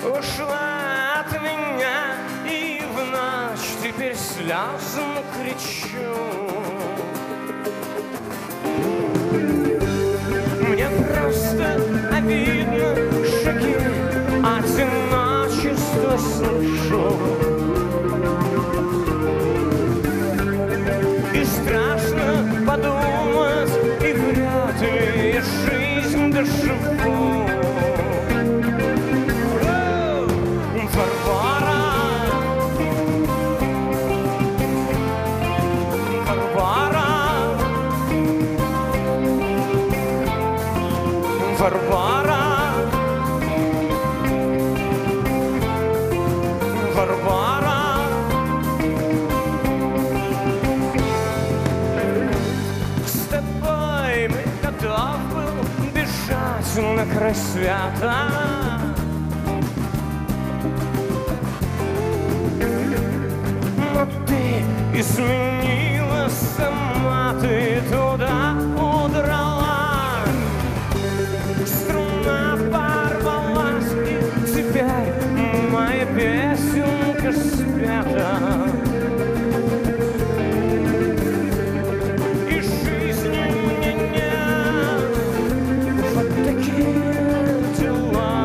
ушла от меня, и в ночь теперь слезно кричу. Мне просто обидно, шаги одиночество слышу. И страшно подумать, и вряд ли я жизнь доживу. Варвара, Варвара, Варвара, Варвара. С тобой мы готов был бежать на край света. Но ты изменила, сама ты туда удрала. Струна порвалась, и теперь моя песенка спета. И жизни мне нет, вот такие дела.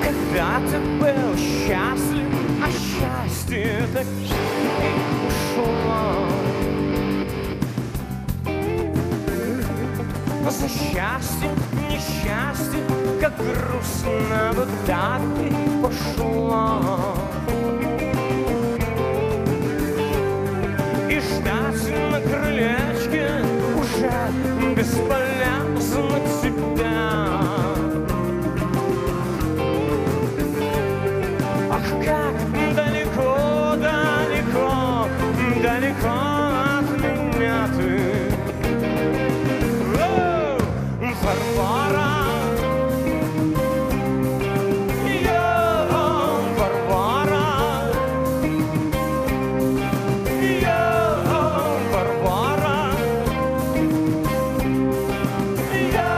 Когда ты был счастлив, а счастье так и ушло. За счастьем, несчастье, как грустно вот так и пошло. И ждать на крылечке уже бесполезно тебя. Ах, как далеко, далеко, далеко от меня ты. Варвара, я Варвара, я Варвара, я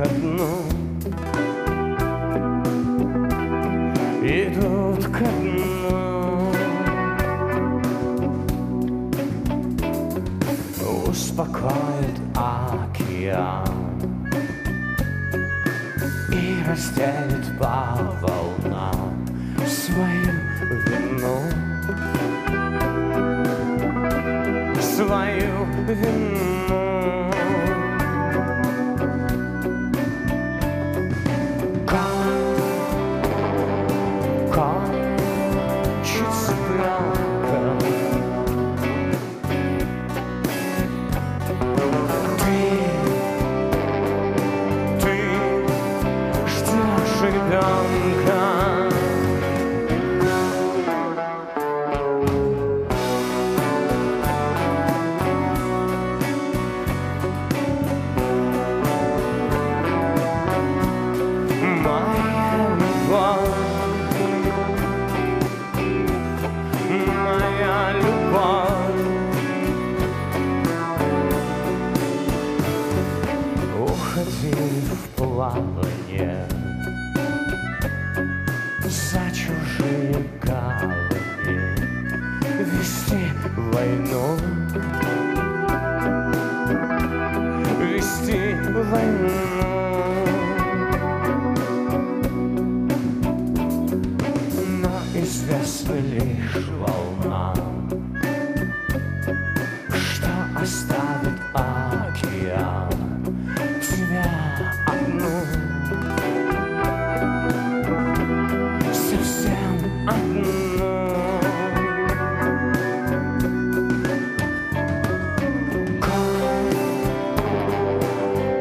ко дну, идут ко дну. Успокоит океан и разделит по волнам свою вину, свою вину. Кончится пленка, ты ждешь ребенка. Моя любовь, уходи в плавание за чужие гавани, вести войну, вести войну. Известно лишь волнам, что оставит океан тебя одну, совсем одну.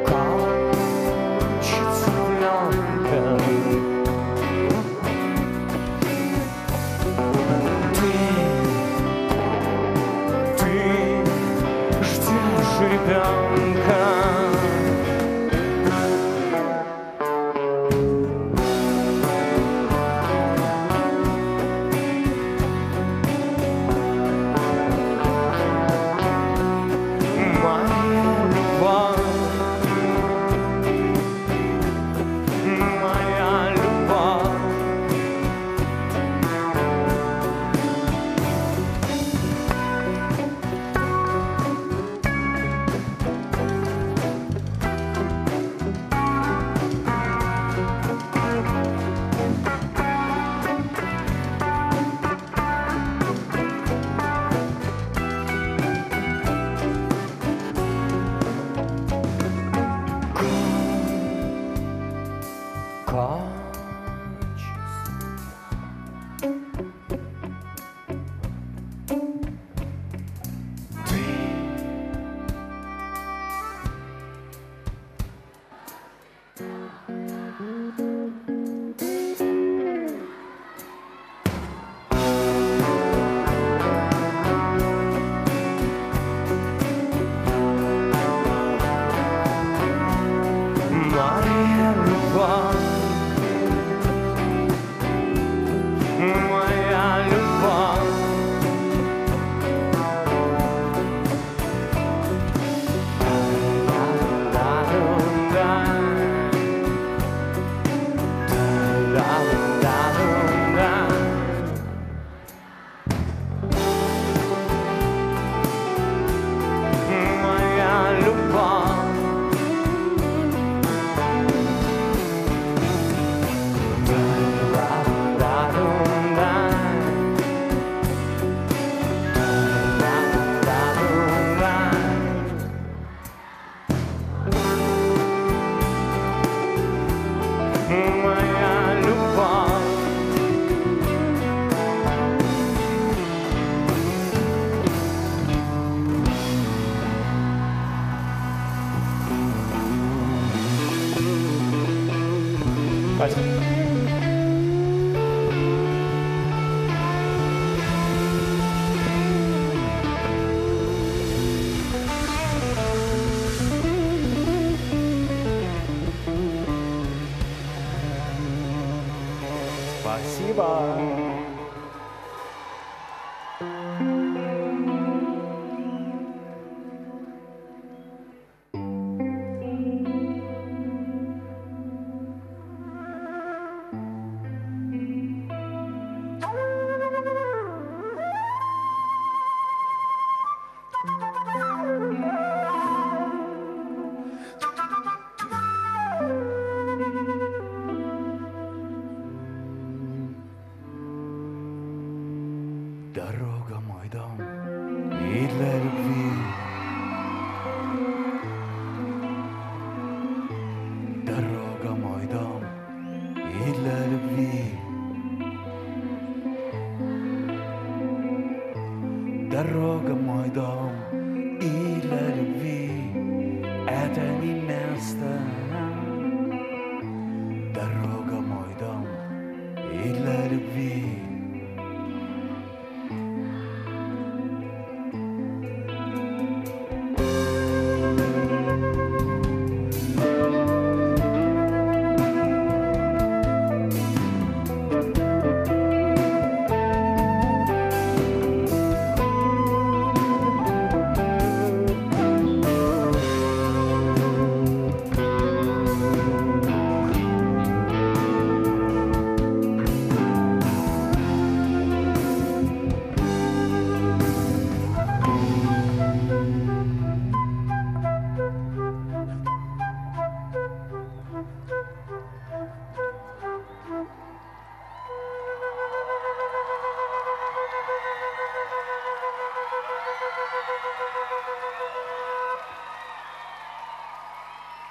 Кончится пленка, ребенка. Моя любовь, моя любовь. Моя любовь, моя любовь. Моя любовь. Моя любовь. Спасибо. Спасибо. Дорога мой дом и для любви. Дорога мой дом и для любви. Дорога мой дом и для любви. Это не место. Дорога мой дом и для любви.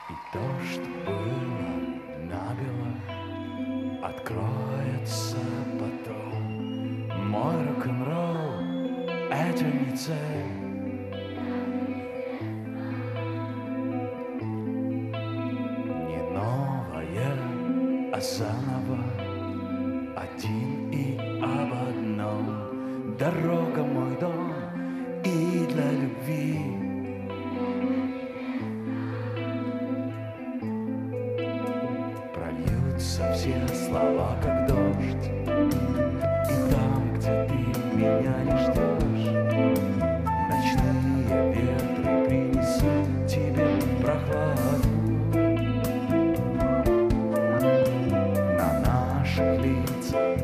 И то, что было набело, откроется потом. Мой рок-н-ролл — это не цель. Не новое, а заново, один и об одном. Дорога мой дом и для любви. Прольются все слова, как дождь, и там, где ты меня не ждешь, ночные ветры принесут тебе прохладу. На наших лицах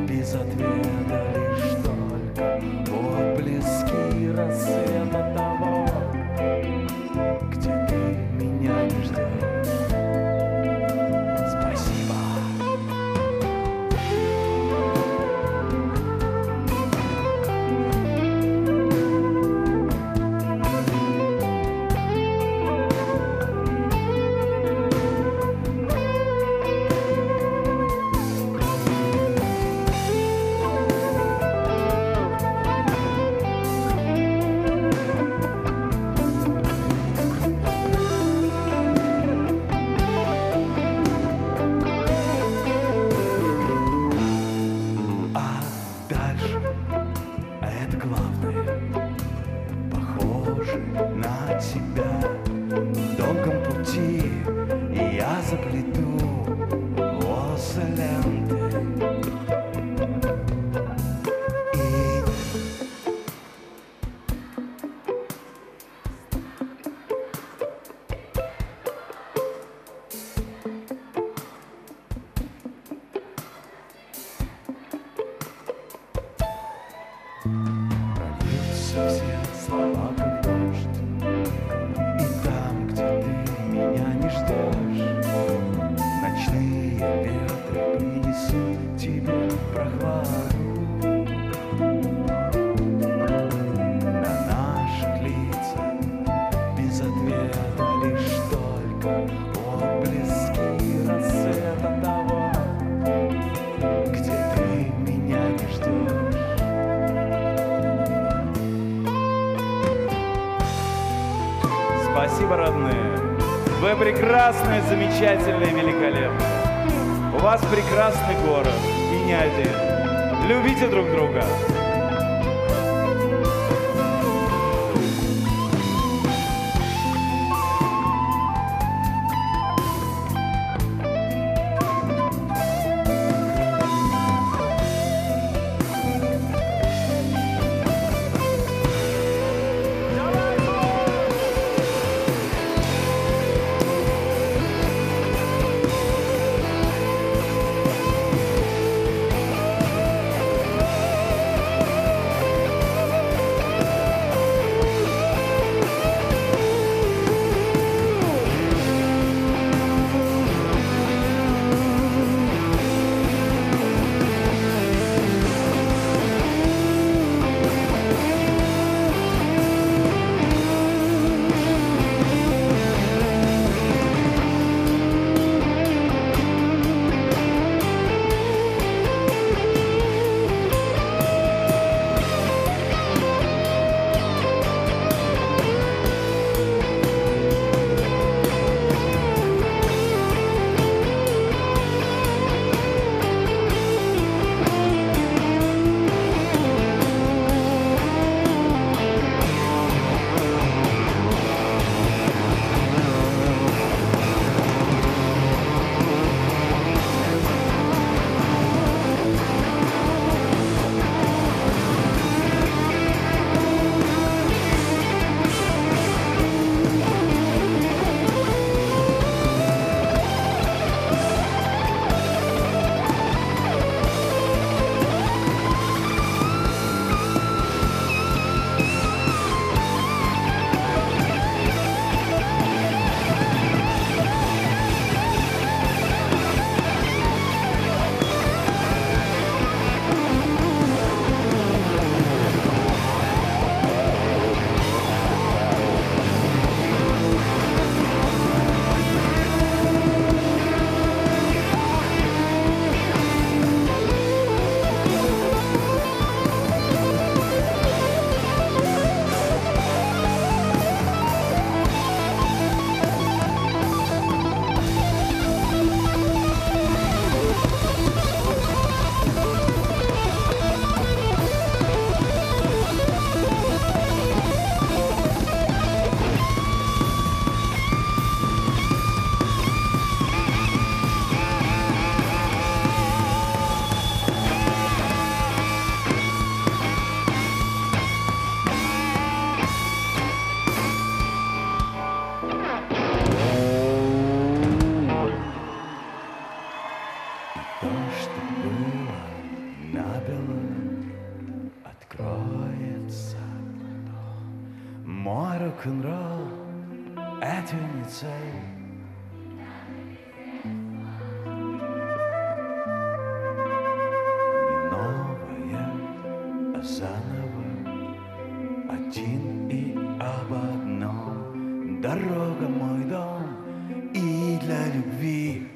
без ответа лишь только отблески рассвета того, где ты меня не ждешь. Спасибо. А дальше это главное. Похоже на тебя в долгом пути, и я заплету волосы ленты. И прольются все слова, как дождь, и там, где ты меня не ждешь, ночные ветры принесут тебе прохладу. На наших лицах без ответа лишь только отблески рассвета того, где ты меня не ждешь. Спасибо, родные. Вы прекрасные, замечательные, великолепные. У вас прекрасный город, и не один. Любите друг друга. набело откроется. Мой рок-н-ролл — это не цель. Не новая, а заново, один и об одном. Дорога мой дом и для любви.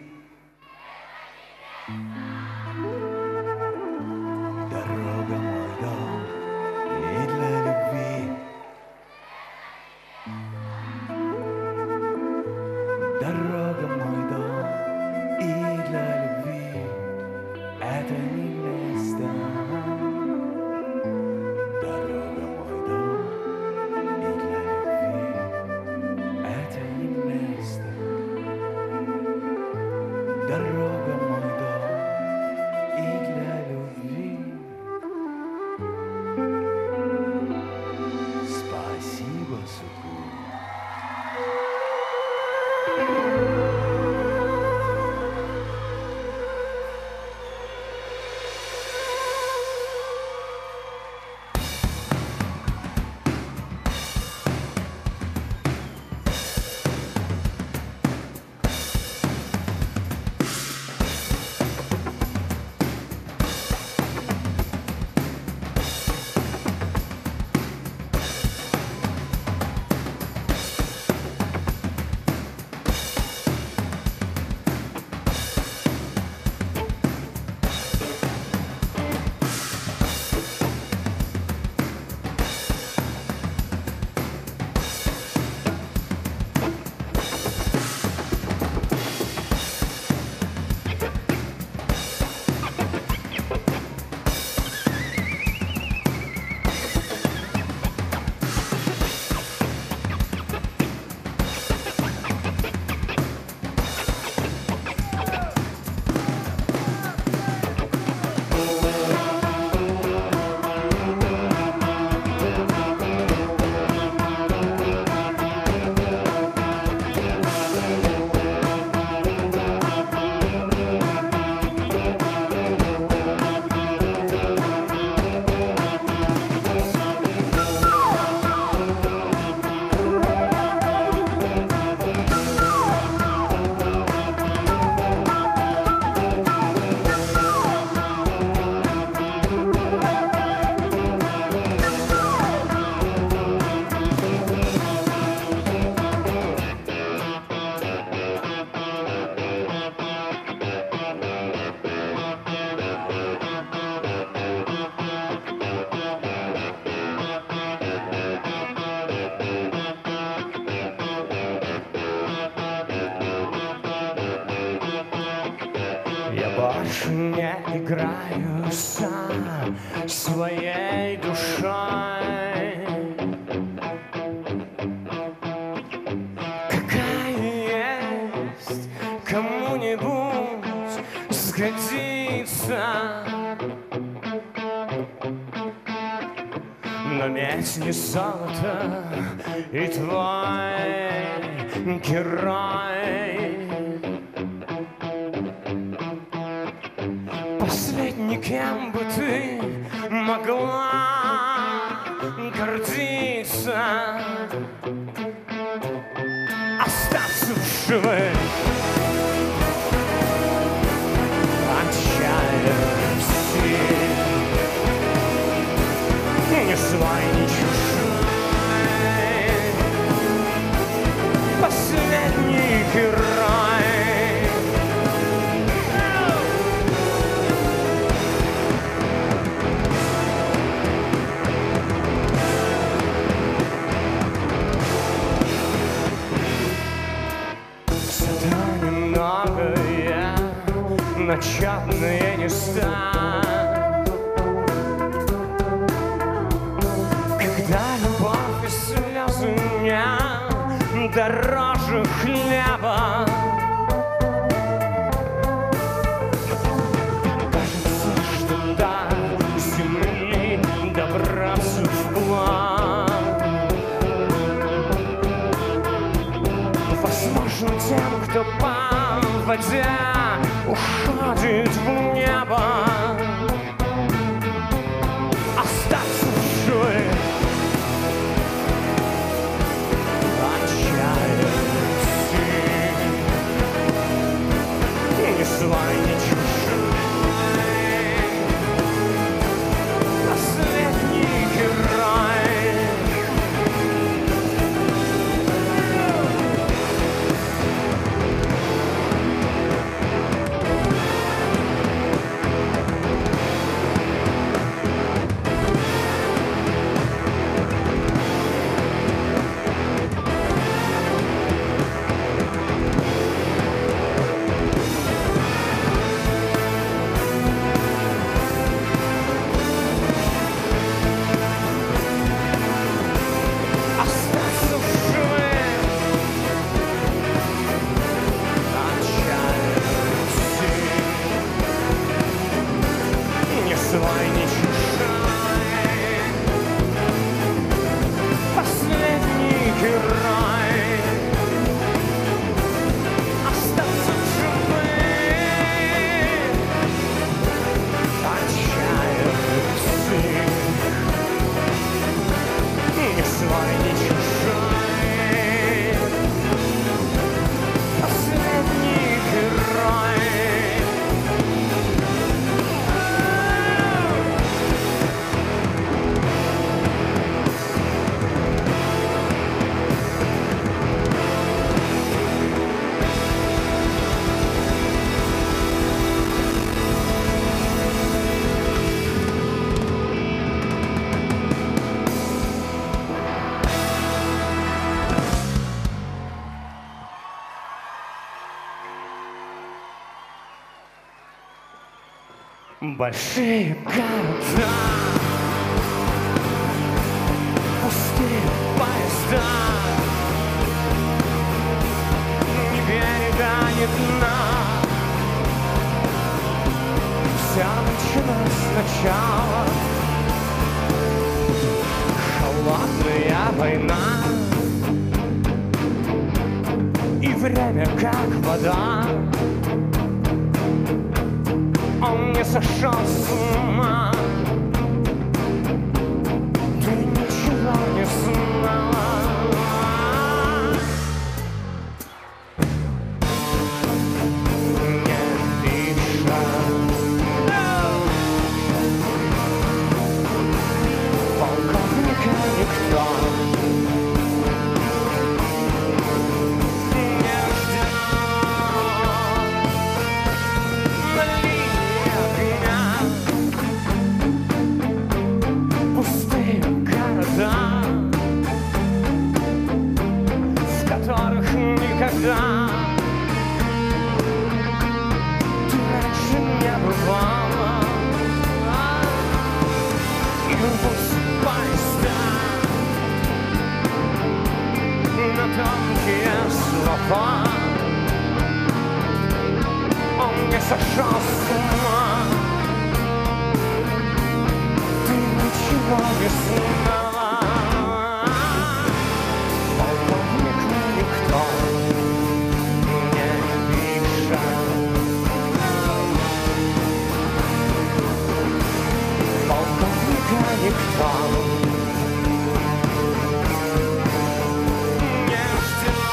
Дорога мой дом и для любви. Дорога мой дом и для любви. Это не место. Дорога мой дом и для любви. Это не место. Дорога мой дом и для любви. Спасибо, Суку. больше не играю сам своей душой. Какая есть кому-нибудь сгодится, но медь не золото, и твой герой последний, кем бы ты могла гордиться, остаться в живых, отчаянности, не свой, не чужой, последний герой. Немногое, начатные не станут, когда любовь и слезы мне дороже хлеба. Кажется, что до земли добраться вплавь возможно тем, кто по воде уходит в небо. свой, не чужой, последний герой остаться живым, отчаянный псих, не свой, не чужой, последний герой. Большие города, пустые поезда, ни берега, ни дна. Все началось сначала, холодная война, и время как вода. Он не сошел с ума, ты ничего не знала. Не дыша, полковника никто не ждет. На линии огня пустые города, в которых никогда ты раньше не бывала. И рвутся поезда на тонкие слова. Он не сошел с ума, ты ничего не знала. Полковник никто не пишет, полковника никто не ждет.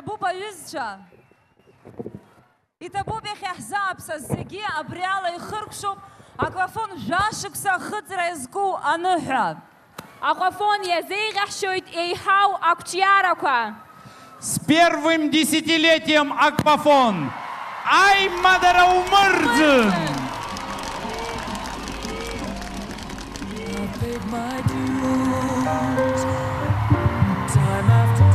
Итабуба юзча. Итабуба хязаб са зеги абриала и хыркшоп. Аквафон жашыкса хыцра изгу аныхра. Аквафон языгашует и хау акчиараква. С первым десятилетием Аквафон! Ай, мадара умырдзы! I paid my dues time after